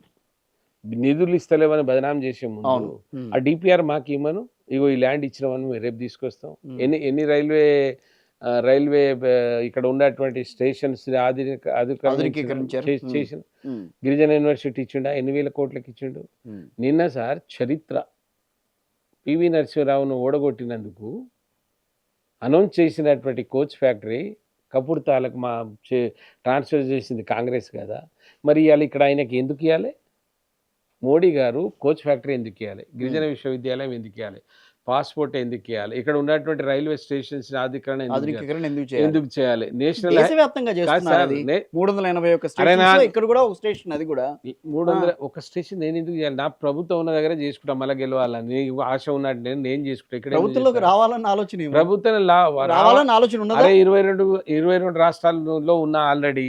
నిధులు ఇస్తలేవని బదనాం చేసే ముందు ఆ డిపిఆర్ మాకు ఇవ్వను, ఇగో ఈ ల్యాండ్ ఇచ్చినామని మేము రేపు తీసుకొస్తాం. ఎన్ని రైల్వే ఇక్కడ ఉన్నటువంటి స్టేషన్స్ చేసిన గిరిజన యూనివర్సిటీ ఇచ్చిండా, 8,000 కోట్లకి ఇచ్చిండు. నిన్న సార్ చరిత్ర పివి నరసింహరావును ఓడగొట్టినందుకు అనౌన్స్ చేసినటువంటి కోచ్ ఫ్యాక్టరీ కపూర్తాలకు ట్రాన్స్ఫర్ చేసింది కాంగ్రెస్ కదా. మరి ఇవాళ ఇక్కడ ఆయనకి ఎందుకు ఇవ్వాలి? మోడీ గారు కోచ్ ఫ్యాక్టరీ ఎందుకు ఇవ్వాలి, గిరిజన విశ్వవిద్యాలయం ఎందుకు ఇవ్వాలి, పాస్పోర్ట్ ఎందుకు ఇవ్వాలి, ఇక్కడ ఉన్నటువంటి రైల్వే స్టేషన్స్ ఆధునీకరణ ఎందుకు చేయాలి? నేషనల్ దేశవ్యాప్తంగా చేస్తున్నారు అది. 381 స్టేషన్స్, ఇక్కడ కూడా ఒక స్టేషన్, అది కూడా 301 స్టేషన్ నేను ఎందుకు చేయాలి? నా ప్రభుత్వం ఉన్న దగ్గర చేసుకుంటా, మళ్ళీ గెలవాలని ఆశ ఉన్నట్టు నేను చేసుకుంటా. ఇక్కడ ప్రభుత్వంలోకి రావాలన్న ఆలోచన, ప్రభుత్వం రావాలని ఆలోచన ఉన్నదా? 22 రాష్ట్రాల్లో ఉన్నా ఆల్రెడీ.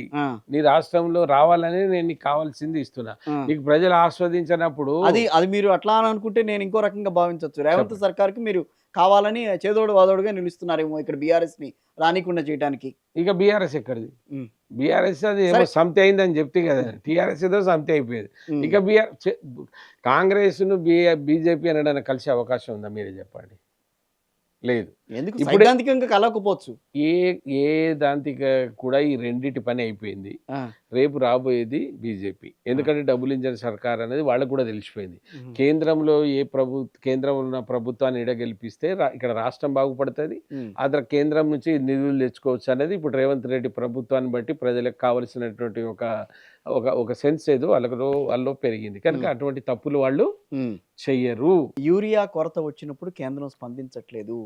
నీ రాష్ట్రంలో రావాలని నేను నీకు కావాల్సింది ఇస్తున్నా. నీకు ప్రజలు ఆస్వాదించినప్పుడు అది మీరు అట్లా అని అనుకుంటే నేను ఇంకో రకంగా భావించవచ్చు. రేవంత్ సర్కార్ మీరు కావాలని చేదోడు వాదోడుగా నిలుస్తున్నారేమో ఇక్కడ బీఆర్ఎస్ ని రానికుండా చేయడానికి. ఇక బీఆర్ఎస్ ఎక్కడిది? బీఆర్ఎస్ అది ఏమో సమితి అయిందని చెప్తే కదా, టీఆర్ఎస్ ఏదో సమితి అయిపోయేది. ఇక కాంగ్రెస్ ను బీజేపీ అనడానికి కలిసే అవకాశం ఉందా మీరే చెప్పండి? లేదు. ఎందుకు సైద్ధాంతికంగా కలవకపోవచ్చు. ఏ దాంతిక కూడా ఈ రెండిటి పని అయిపోయింది. రేపు రాబోయేది బీజేపీ, ఎందుకంటే డబుల్ ఇంజన్ సర్కార్ అనేది వాళ్ళకు కూడా తెలిసిపోయింది. కేంద్రంలో కేంద్రంలో ఉన్న ప్రభుత్వాన్ని ఎడగెలిపిస్తే ఇక్కడ రాష్ట్రం బాగుపడుతుంది, అదర్ కేంద్రం నుంచి నిధులు తెచ్చుకోవచ్చు అనేది ఇప్పుడు రేవంత్ రెడ్డి ప్రభుత్వాన్ని బట్టి ప్రజలకు కావలసినటువంటి ఒక సెన్స్ ఏదో వాళ్ళలో పెరిగింది కనుక అటువంటి తప్పులు వాళ్ళు చెయ్యరు. యూరియా కొరత వచ్చినప్పుడు కేంద్రం స్పందించట్లేదు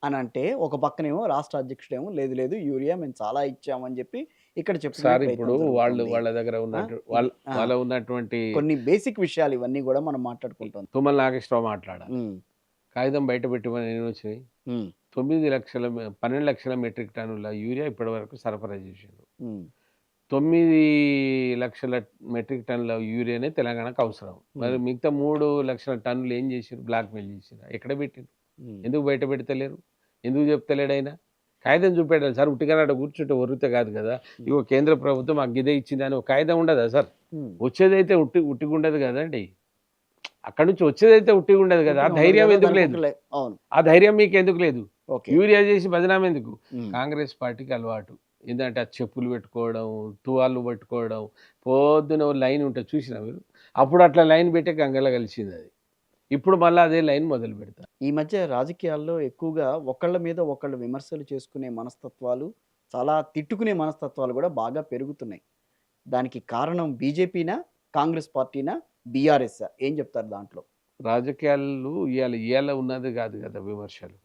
అని అంటే ఒక పక్కనేమో రాష్ట్ర అధ్యక్షుడేమో లేదు యూరియా మేము చాలా ఇచ్చామని చెప్పి ఇక్కడ చెప్తారు. ఇప్పుడు వాళ్ళ దగ్గర ఉన్నటువంటి కొన్ని బేసిక్ విషయాలు ఇవన్నీ కూడా మనం మాట్లాడుకుంటాం. తుమ్మల నాగేశ్వరరావు మాట్లాడాలి, కాగితం బయట పెట్టమని నేను వచ్చినాయి. 12 లక్షల మెట్రిక్ టన్నుల యూరియా ఇప్పటి వరకు సరఫరా చేసిండు. 9 లక్షల మెట్రిక్ టన్నుల యూరియానే తెలంగాణకు అవసరం. మరి మిగతా 3 లక్షల టన్నులు ఏం చేసారు? బ్లాక్ మెయిల్ చేసారు. ఎక్కడ పెట్టారు? ఎందుకు బయట పెడతలేరు? ఎందుకు చెప్తలేడు? ఆయన కాగితం చూపెట్టాలి సార్. ఉట్టిగా అక్కడ కూర్చుంటే ఒరిగితే కాదు కదా. ఇగో కేంద్ర ప్రభుత్వం మాకు ఇదే ఇచ్చింది అని ఒక కాగితం ఉండదా సార్? వచ్చేదైతే ఉట్టిగా ఉండదు కదండి. అక్కడ నుంచి వచ్చేదైతే ఉట్టిగా ఉండదు కదా. ఆ ధైర్యం ఎందుకు లేదు? ఆ ధైర్యం మీకు ఎందుకు లేదు? యూరియా చేసి బదనాం ఎందుకు? కాంగ్రెస్ పార్టీకి అలవాటు ఏంటంటే ఆ చెప్పులు పెట్టుకోవడం, తువాళ్ళు పట్టుకోవడం, పొద్దున లైన్ ఉంటుంది చూసినా మీరు. అప్పుడు అట్లా లైన్ పెట్టే గంగల కలిసింది అది. ఇప్పుడు మళ్ళీ అదే లైన్ మొదలు పెడతారు. ఈ మధ్య రాజకీయాల్లో ఎక్కువగా ఒకళ్ళ మీద ఒకళ్ళు విమర్శలు చేసుకునే మనస్తత్వాలు, చాలా తిట్టుకునే మనస్తత్వాలు కూడా బాగా పెరుగుతున్నాయి. దానికి కారణం బీజేపీనా, కాంగ్రెస్ పార్టీనా, బీఆర్ఎస్? ఏం చెప్తారు దాంట్లో? రాజకీయాలు ఇవాళ ఉన్నది కాదు కదా విమర్శలు,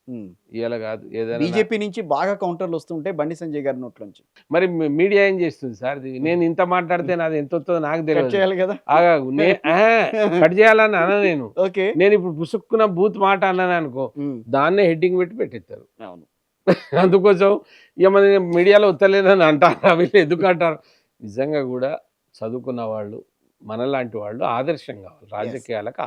ఇవాళ కాదు. ఏదైనా బీజేపీ నుంచి బాగా కౌంటర్లు వస్తుంటే బండి సంజయ్ గారి నోట్ల నుంచి. మరి మీడియా ఏం చేస్తుంది సార్? నేను ఇంత మాట్లాడితే నాది ఎంత వస్తుందో నాకు తెలియదు. చేయాలి కదా, కట్ చేయాలని అన్నా నేను. నేను ఇప్పుడు పుసుక్కున్న బూత్ మాట అన్నాను అనుకో, దాన్నే హెడ్డింగ్ పెట్టి పెట్టేస్తారు. అవును, అందుకోసం ఇక మన మీడియాలో వస్తలేదని అంటారు. వీళ్ళు ఎందుకు అంటారు? నిజంగా కూడా చదువుకున్న వాళ్ళు, మనలాంటి వాళ్ళు ఆదర్శం కావాలి రాజకీయాలకు.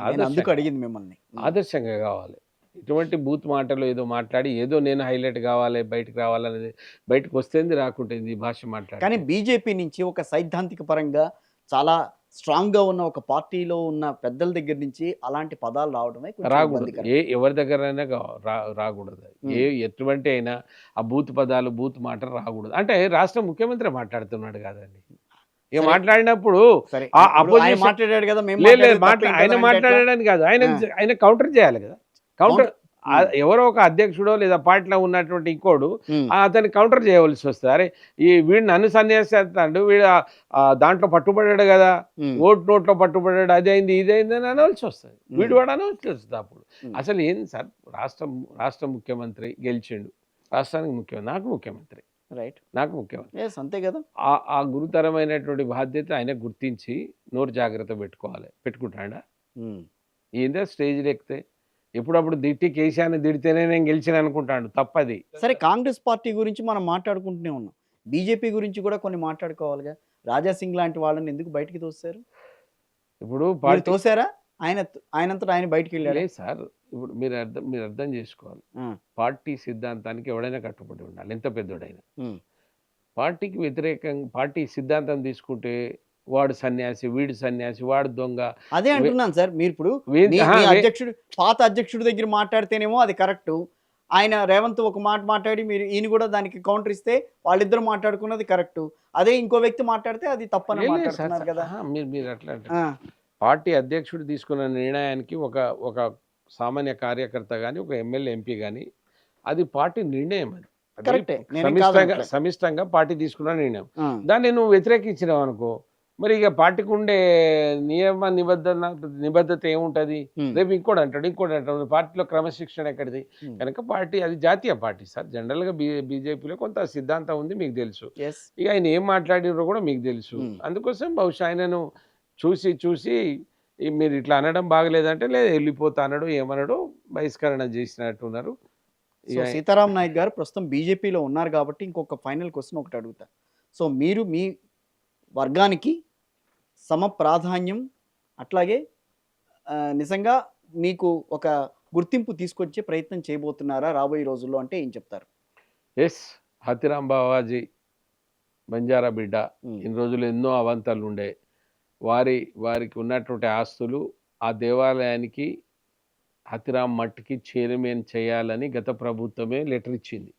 అడిగింది మిమ్మల్ని, ఆదర్శంగా కావాలి. ఇటువంటి బూత్ మాటలు ఏదో మాట్లాడి ఏదో నేను హైలైట్ కావాలి, బయటకు రావాలనేది, బయటకు వస్తేంది రాకుంటుంది భాష మాట్లాడి. కానీ బీజేపీ నుంచి ఒక సైద్ధాంతిక పరంగా చాలా స్ట్రాంగ్ గా ఉన్న ఒక పార్టీలో ఉన్న పెద్దల దగ్గర నుంచి అలాంటి పదాలు రావడమే రాకూడదు. ఎవరి దగ్గరైనా రాకూడదు. ఎటువంటి అయినా ఆ బూత్ పదాలు, బూత్ మాటలు రాకూడదు. అంటే రాష్ట్ర ముఖ్యమంత్రి మాట్లాడుతున్నాడు కాదండి. ఇక మాట్లాడినప్పుడు మాట్లాడాడు కదా, ఆయన మాట్లాడడానికి కాదు, ఆయన కౌంటర్ చేయాలి కదా. కౌంటర్ ఎవరో ఒక అధ్యక్షుడో లేదా పార్టీలో ఉన్నటువంటి ఇంకోడు అతన్ని కౌంటర్ చేయవలసి వస్తుంది. అరే వీడిని నన్ను సన్యాసేస్తాడు, వీడు దాంట్లో పట్టుబడ్డాడు కదా, నోట్లో పట్టుబడ్డాడు, అదైంది ఇదైంది అని అనవలసి వస్తుంది. వీడు వాడు అనవలసి వస్తుంది. అప్పుడు అసలు ఏంది సార్? రాష్ట్ర ముఖ్యమంత్రి గెలిచిండు, రాష్ట్రానికి ముఖ్యమంత్రి, నాకు ముఖ్యమంత్రి, రైట్. నాకు ముఖ్యమంత్రి. ఎస్, అంతే కదా. ఆ గురుతరమైనటువంటి బాధ్యత ఆయన గుర్తించి నోరు జాగ్రత్త పెట్టుకోవాలి. పెట్టుకుంటాడా? ఉమ్. ఏందో స్టేజ్‌లో ఎక్కితే ఎప్పుడప్పుడు తిట్టి కేసీఆర్‌ని తిడితేనే నేను గెలిచాను అనుకుంటాడు. తప్పది. సరే, కాంగ్రెస్ పార్టీ గురించి మనం మాట్లాడుకుంటూనే ఉన్నాం. బీజేపీ గురించి కూడా కొన్ని మాట్లాడుకోవాలిగా. రాజా సింగ్ లాంటి వాళ్ళని ఎందుకు బయటికి తోస్తారు? ఇప్పుడు మీరు పార్టీ తోసారా? ఆయనంతటా ఆయన బయటికి వెళ్ళాడు. లేదు సార్. ఇప్పుడు మీరు అర్థం చేసుకోవాలి. పార్టీ సిద్ధాంతానికి ఎవడైనా కట్టుబడి ఉండాలి, ఎంత పెద్దోడైనా. పార్టీకి వ్యతిరేకంగా పార్టీ సిద్ధాంతం తీసుకుంటే వాడు సన్యాసి, వీడు సన్యాసి, వాడు దొంగ. అదే అంటున్నాను సార్. మీరు ఇప్పుడు అధ్యక్షుడు, పాత అధ్యక్షుడి దగ్గర మాట్లాడితేనేమో అది కరెక్ట్. ఆయన రేవంత్ ఒక మాట మాట్లాడి మీరు ఈయన కూడా దానికి కౌంటర్ ఇస్తే వాళ్ళిద్దరు మాట్లాడుకున్నది కరెక్ట్. అదే ఇంకో వ్యక్తి మాట్లాడితే అది తప్పని మాట్లాడుతున్నారు కదా. మీరు అట్లా అంటే పార్టీ అధ్యక్షుడు తీసుకున్న నిర్ణయానికి ఒక సామాన్య కార్యకర్త కానీ, ఒక ఎమ్మెల్యే, ఎంపీ కానీ, అది పార్టీ నిర్ణయం. అది కరెక్టే. సమిష్టంగా పార్టీ తీసుకున్న నిర్ణయం. దాన్ని నువ్వు వ్యతిరేకించినావు అనుకో, మరి ఇక పార్టీకి ఉండే నిబద్ధత ఏముంటది? రేపు ఇంకోటి అంటాడు. పార్టీలో క్రమశిక్షణ ఎక్కడిది? కనుక పార్టీ అది జాతీయ పార్టీ సార్. జనరల్ గా బీజేపీలో కొంత సిద్ధాంతం ఉంది, మీకు తెలుసు. ఇక ఆయన ఏం మాట్లాడినో కూడా మీకు తెలుసు. అందుకోసం బహుశా ఆయనను చూసి మీరు ఇట్లా అనడం బాగలేదంటే, లేదా వెళ్ళిపోతా అనడు, ఏమనడు, బహిష్కరణ చేసినట్టున్నారు. సీతారాం నాయక్ గారు ప్రస్తుతం బీజేపీలో ఉన్నారు కాబట్టి ఇంకొక ఫైనల్ క్వశ్చన్ ఒకటి అడుగుతా. సో మీరు మీ వర్గానికి సమ ప్రాధాన్యం, అట్లాగే నిజంగా మీకు ఒక గుర్తింపు తీసుకొచ్చే ప్రయత్నం చేయబోతున్నారా రాబోయే రోజుల్లో అంటే ఏం చెప్తారు? ఎస్, హతిరాం బావాజీ బంజారా బిడ్డ. ఇన్ని రోజులు ఎన్నో అవంతాలు ఉండే. వారికి ఉన్నటువంటి ఆస్తులు ఆ దేవాలయానికి, హతిరాం మట్టికి చైర్మన్ చేయాలని గత ప్రభుత్వమే లెటర్ ఇచ్చింది.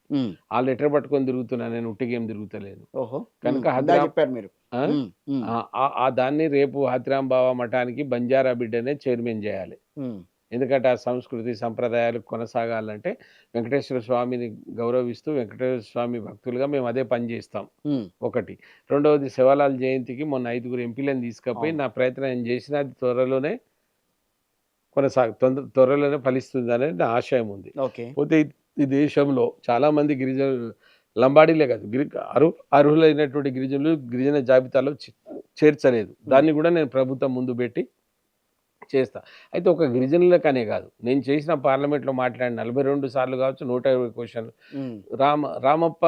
ఆ లెటర్ పట్టుకొని తిరుగుతున్నా నేను, ఉట్టిగేం తిరుగుతలేను. కనుక దాన్ని రేపు హతిరాం బావా మఠానికి బంజారా బిడ్డనే చైర్మన్ చేయాలి. ఎందుకంటే ఆ సంస్కృతి సంప్రదాయాలు కొనసాగాలంటే వెంకటేశ్వర స్వామిని గౌరవిస్తూ వెంకటేశ్వర స్వామి భక్తులుగా మేము అదే పని చేస్తాం. ఒకటి. రెండవది, శివలాల్ జయంతికి మొన్న 5 ఎంపీలను తీసుకుపోయి నా ప్రయత్నం చేసిన అది త్వరలోనే త్వరలోనే ఫలిస్తుంది అనేది నా ఆశయం ఉంది. పోతే ఈ దేశంలో చాలా మంది గిరిజనులు, లంబాడీలే కాదు, అర్హులైనటువంటి గిరిజన జాబితాలో చేర్చలేదు. దాన్ని కూడా నేను ప్రభుత్వం ముందు పెట్టి చేస్తా. అయితే ఒక గిరిజనులకనే కాదు, నేను చేసిన పార్లమెంట్లో మాట్లాడిన 42 సార్లు కావచ్చు, 120 క్వశ్చన్లు రామప్ప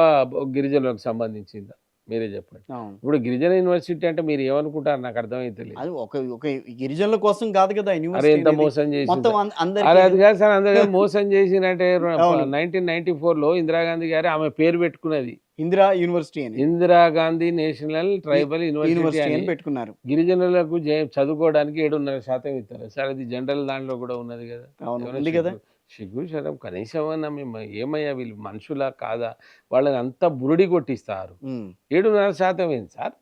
గిరిజనులకు సంబంధించిందా? మీరే చెప్పండి. ఇప్పుడు గిరిజన యూనివర్సిటీ అంటే మీరు ఏమనుకుంటారు? నాకు అర్థమైతే లేదు. ఒక గిరిజనుల కోసం కాదు కదా. ఎంత మోసం చేసి అది కాదు సార్. అందరూ మోసం చేసినట్టే. 1994లో ఇందిరాగాంధీ గారు ఆమె పేరు పెట్టుకున్నది ఇందిరాగాంధీ నేషనల్ ట్రైబల్ యూనివర్సిటీ అని పెట్టుకున్నారు. గిరిజనులకు చదువుకోవడానికి 7.5% ఇస్తారు సార్. అది జనరల్ దాంట్లో కూడా ఉన్నది కదా. సిగ్గు శరం కనీసం మేము ఏమయ్యా, వీళ్ళు మనుషులా కాదా? వాళ్ళని అంతా బురుడి కొట్టిస్తారు. 7.5% ఏంటి సార్?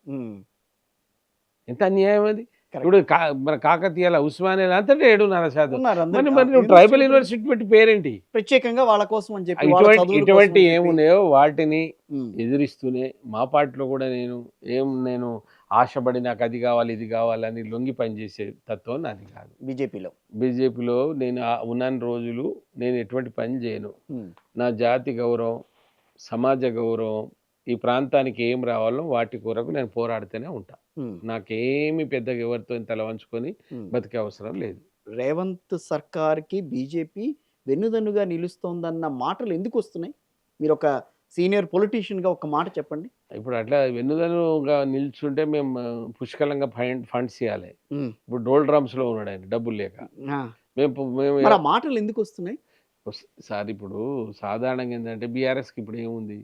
ఎంత అన్యాయం అది. ఇప్పుడు మన కాకతీయాల, ఉస్మానియాల అంతటా 7.5%. మరి నువ్వు ట్రైబల్ యూనివర్సిటీ పెట్టి పేరేంటి? ప్రత్యేకంగా వాళ్ళ కోసం అని చెప్పి ఇటువంటి ఏమున్నాయో వాటిని ఎదిరిస్తూనే మా పార్టీలో కూడా నేను ఆశపడి నాకు అది కావాలి ఇది కావాలని లొంగి పనిచేసే తత్వం నాది కాదు. బీజేపీలో నేను ఉన్న రోజులు నేను ఎటువంటి పని చేయను. నా జాతి గౌరవం, సమాజ గౌరవం, ఈ ప్రాంతానికి ఏం రావాలో వాటి కొరకు నేను పోరాడుతూనే ఉంటా. నాకేమి పెద్దగా ఎవరితో తల వంచుకొని బతికే అవసరం లేదు. రేవంత్ సర్కార్కి బీజేపీ వెన్నుదన్నుగా నిలుస్తోందన్న మాటలు ఎందుకు వస్తున్నాయి? మీరు ఒక సీనియర్ పొలిటీషియన్గా ఒక మాట చెప్పండి. ఇప్పుడు అట్లా వెన్నుదన్నుగా నిల్చుంటే మేము పుష్కలంగా ఫండ్స్ ఇవ్వాలి. ఇప్పుడు డోల్ డ్రమ్స్లో ఉన్నాడు ఆయన, డబ్బులు లేక. మేము మాటలు ఎందుకు వస్తున్నాయి సార్? ఇప్పుడు సాధారణంగా ఏంటంటే బీఆర్ఎస్కి ఇప్పుడు ఏముంది,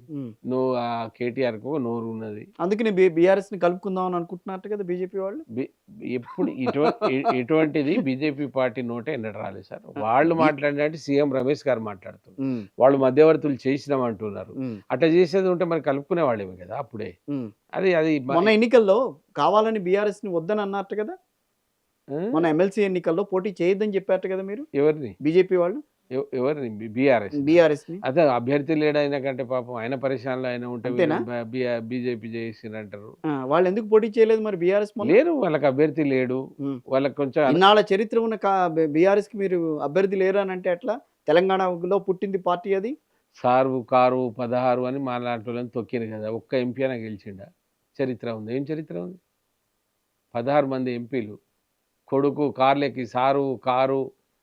నువ్వు ఆ కేటీఆర్కు నోరు ఉన్నది, అందుకని బీఆర్ఎస్ ని కలుపుకుందాం అని అనుకుంటున్నట్టు కదా బీజేపీ వాళ్ళు. ఎప్పుడు ఇటువంటిది బీజేపీ పార్టీ నోటే ఎన్నడ రాలేదు సార్. వాళ్ళు మాట్లాడినట్టు సీఎం రమేష్ గారు మాట్లాడుతున్నారు, వాళ్ళు మధ్యవర్తులు చేసినామంటున్నారు. అట్లా చేసేది ఉంటే మరి కలుపుకునే వాళ్ళేమే కదా అప్పుడే. అది మొన్న ఎన్నికల్లో కావాలని బీఆర్ఎస్ ని వద్దని అన్నట్టు కదా. మన ఎమ్మెల్సీ ఎన్నికల్లో పోటీ చేయొద్దని చెప్పారు కదా మీరు. ఎవరిని? బీజేపీ వాళ్ళు. ఎవరిని? బీఆర్ఎస్. అదే అభ్యర్థి లేడు ఆయన కంటే పాపం ఆయన పరిశ్రమలో ఆయన ఉంటే బీజేపీ చేసిందంటారు. వాళ్ళు ఎందుకు పోటీ చేయలేదు మరి? బీఆర్ఎస్ లేరు, వాళ్ళకి అభ్యర్థి లేడు. వాళ్ళకి కొంచెం ఇన్నాళ్ళ చరిత్ర ఉన్న బీఆర్ఎస్ కి మీరు అభ్యర్థి లేరు అని అంటే ఎట్లా? తెలంగాణలో పుట్టింది పార్టీ అది సారు కారు 16 అని మా లాంటి వాళ్ళని తొక్కిరు కదా, ఒక్క ఎంపీ అయినా గెలిచిండా? చరిత్ర ఉంది. ఏం చరిత్ర ఉంది? 16 మంది ఎంపీలు కొడుకు కార్లెక్కి సారు కారు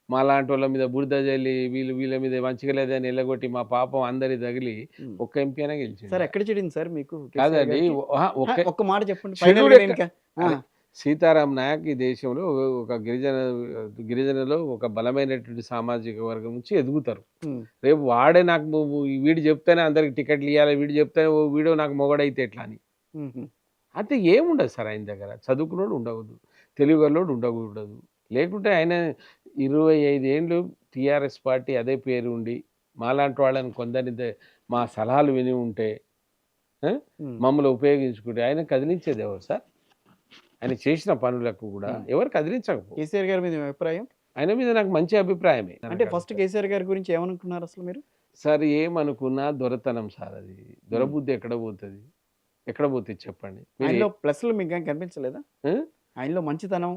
మా లాంటి వాళ్ళ మీద బురద జల్లి వీళ్ళ మీద మంచిగా లేదని ఎల్లగొట్టి మా పాపం అందరి తగిలి ఉమ్. ఒక్క ఎంపీ అయినా గెలిచిండు? సార్ ఎక్కడ చెడింది సార్ మీకు కేసీఆర్ కాదండి. గారికి? ఒక్క ఒక్క మాట చెప్పండి షెడ్యూల్ ఫైనల్ గా ఎక్క- నేను అరే, సీతారాం నాయక్ ఈ దేశంలో ఒక గిరిజనలో ఒక బలమైనటువంటి సామాజిక వర్గం నుంచి ఎదుగుతారు. రేపు వాడే నాకు వీడు చెప్తేనే అందరికి టికెట్లు ఇవ్వాలి, వీడు చెప్తేనే వీడు నాకు మొగడైతే ఎట్లా అని. అయితే ఏముండదు సార్ ఆయన దగ్గర. చదువుకున్నోడు ఉండకూడదు, తెలుగులోడు ఉండకూడదు. లేకుంటే ఆయన 25 ఏండ్లు టీఆర్ఎస్ పార్టీ అదే పేరు ఉండి మాలాంటి వాళ్ళని కొందరిని మా సలహాలు విని ఉంటే మమ్మల్ని ఉపయోగించుకుంటే ఆయన కదిలించేది ఎవరు సార్? ఆయన చేసిన పనులకు కూడా ఎవరు కదిలించకపో. కేసీఆర్ గారి మీద మీ అభిప్రాయం ఆయన మీద నాకు మంచి అభిప్రాయమే. అంటే ఫస్ట్ కేసీఆర్ గారి గురించి ఏమనుకున్నారు అసలు మీరు? సార్ ఏమనుకున్నా దొరతనం సార్. అది దొరబుద్ధి ఎక్కడ పోతుంది? ఎక్కడ పోతుంది చెప్పండి. ఆయనలో ప్లస్లు మీకు ఏం కనిపించలేదా? ఆ? ఆయనలో మంచితనం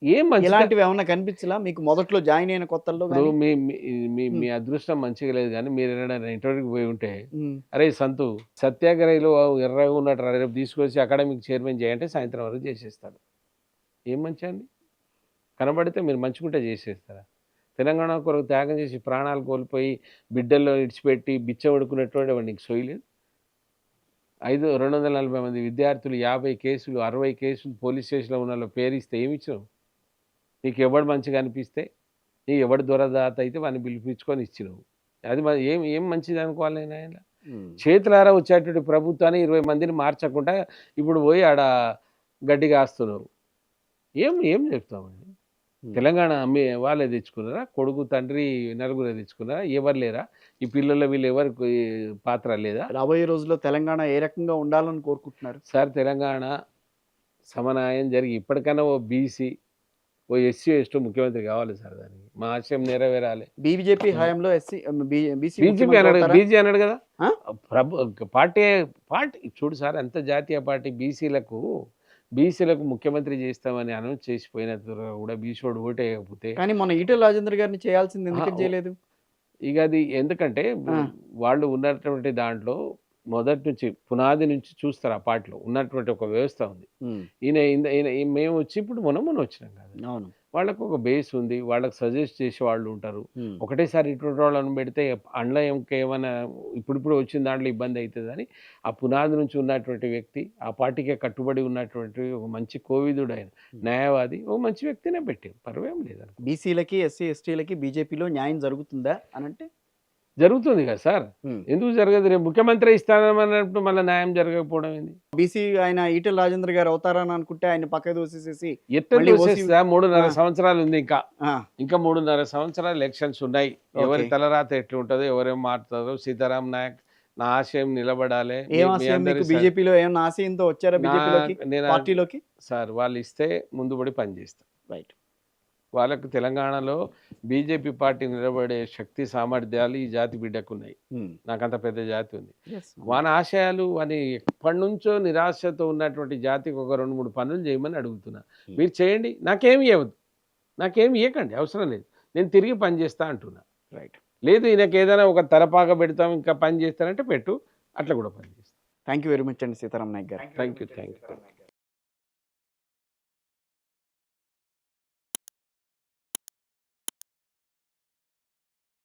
ఏం మంచి ఇలాంటివి ఏమన్నా కనిపించలా మీకు మొదట్లో జాయిన్ అయిన కొత్తల్లో ఇప్పుడు గానీ? మీ అదృష్టం మంచిగా లేదు కానీ మీరు ఏదైనా ఇంటర్వ్యూకి పోయి ఉంటే, ఉమ్, అరే సంతు సత్యాగ్రహిలో ఎర్రగా ఉన్నట్టు రేపు తీసుకొచ్చి అకాడమిక్ చైర్మన్ చేయంటే సాయంత్రం వరకు చేసేస్తాడు. ఏం మంచి అండి? కనబడితే మీరు మంచుకుంటే చేసేస్తారా? తెలంగాణ కొరకు త్యాగం చేసి ప్రాణాలు కోల్పోయి బిడ్డల్లో ఇడిచిపెట్టి బిచ్చబడుకున్నటువంటి వాడు నీకు సోయలేదు. 240 మంది విద్యార్థులు 50 కేసులు 60 కేసులు పోలీస్ స్టేషన్లో ఉన్న వాళ్ళ పేరు ఇస్తే ఏమి ఇచ్చినావు? నీకు ఎవడు మంచిగా అనిపిస్తే, నీ ఎవడు దొరదాత అయితే వాడిని పిలిపించుకొని ఇచ్చినావు. అది ఏం ఏం మంచిది అనుకోవాలి నేను ఆయన. చేతులారా వచ్చేటువంటి ప్రభుత్వాన్ని 20 మందిని మార్చకుండా ఇప్పుడు పోయి ఆడ గడ్డి కాస్తున్నావు. ఏం ఏం చెప్తామండి? తెలంగాణ అమ్మి వాళ్ళే తెచ్చుకున్నారా? కొడుకు తండ్రి నలుగురే తెచ్చుకున్నారా? ఎవరు లేరా? ఈ పిల్లల వీళ్ళు ఎవరికి పాత్ర లేదా? రాబోయే రోజుల్లో తెలంగాణ ఏ రకంగా ఉండాలని కోరుకుంటున్నారు? సార్ తెలంగాణ సమన్వయం జరిగి ఇప్పటికైనా ఓ బీసీ ఓ ఎస్సీ ఎస్టీ ముఖ్యమంత్రి కావాలి సార్. దానికి మా ఆశయం నెరవేరాలి. బీజేపీ హయాంలో బీసీ బీజేపీ అన్నాడు, బీజీ అన్నాడు కదా. పార్టీ చూడు సార్, ఎంత జాతీయ పార్టీ బీసీలకు ముఖ్యమంత్రి చేస్తామని అనౌన్స్ చేసిపోయిన కూడా బీసీవాడు ఓటేయకపోతే. కానీ మన ఈటెల రాజేందర్ గారిని చేయాల్సింది ఎందుకు చేయలేదు? ఇక అది ఎందుకంటే వాళ్ళు ఉన్నటువంటి దాంట్లో మొదటి నుంచి పునాది నుంచి చూస్తారు. ఆ పార్టీలో ఉన్నటువంటి ఒక వ్యవస్థ ఉంది. ఈయన మేము వచ్చి ఇప్పుడు మొన్న వచ్చినాం కదా. అవును, వాళ్ళకు ఒక బేస్ ఉంది, వాళ్ళకి సజెస్ట్ చేసే వాళ్ళు ఉంటారు. ఒకటేసారి ఇటువంటి వాళ్ళని పెడితే అండ్ల ఏమైనా ఇప్పుడు వచ్చిన దాంట్లో ఇబ్బంది అవుతుందని ఆ పునాది నుంచి ఉన్నటువంటి వ్యక్తి, ఆ పార్టీకే కట్టుబడి ఉన్నటువంటి ఒక మంచి కోవిదుడు ఆయన న్యాయవాది, ఓ మంచి వ్యక్తినే పెట్టాం. పర్వేం లేదు. బీసీలకి ఎస్సీ ఎస్టీలకి బీజేపీలో న్యాయం జరుగుతుందా అని అంటే జరుగుతుంది కదా సార్. ఎందుకు జరగదు? రేపు ముఖ్యమంత్రి ఇస్తానన్నప్పుడు మళ్ళీ న్యాయం జరగకపోవడం ఏంది? బీసీ ఆయన ఈటెల రాజేందర్ గారు అవుతారని అనుకుంటే ఆయన పక్క దోసేసేసి ఎట్లా 3.5 సంవత్సరాలు ఉంది. ఇంకా 3.5 సంవత్సరాలు ఎలక్షన్స్ ఉన్నాయి. ఎవరి తలరాత ఎట్లా ఉంటుందో, ఎవరేం మాట్లాడతారో. సీతారాం నాయక్ నా ఆశయం నిలబడాలి. బీజేపీలో ఏమన్నా ఆశయంతో వచ్చారా పార్టీలోకి? సార్ వాళ్ళు ఇస్తే ముందుబడి పనిచేస్తాం. రైట్. వాళ్ళకు తెలంగాణలో బీజేపీ పార్టీ నిలబడే శక్తి సామర్థ్యాలు ఈ జాతి బిడ్డకు ఉన్నాయి. నాకంత పెద్ద జాతి ఉంది. వాని ఆశయాలు అని ఎప్పటి నుంచో నిరాశతో ఉన్నటువంటి జాతికి ఒక 2-3 పనులు చేయమని అడుగుతున్నా. మీరు చేయండి, నాకేమి ఇవ్వద్దు, నాకేమి ఇవ్వకండి, అవసరం లేదు, నేను తిరిగి పని చేస్తా అంటున్నా. రైట్. లేదు ఈయనకి ఏదైనా ఒక తలపాక పెడతాం ఇంకా పని చేస్తానంటే పెట్టు, అట్లా కూడా పని చేస్తాం. థ్యాంక్ యూ వెరీ మచ్ అండి సీతారాం నాయక్ గారు. Thank you.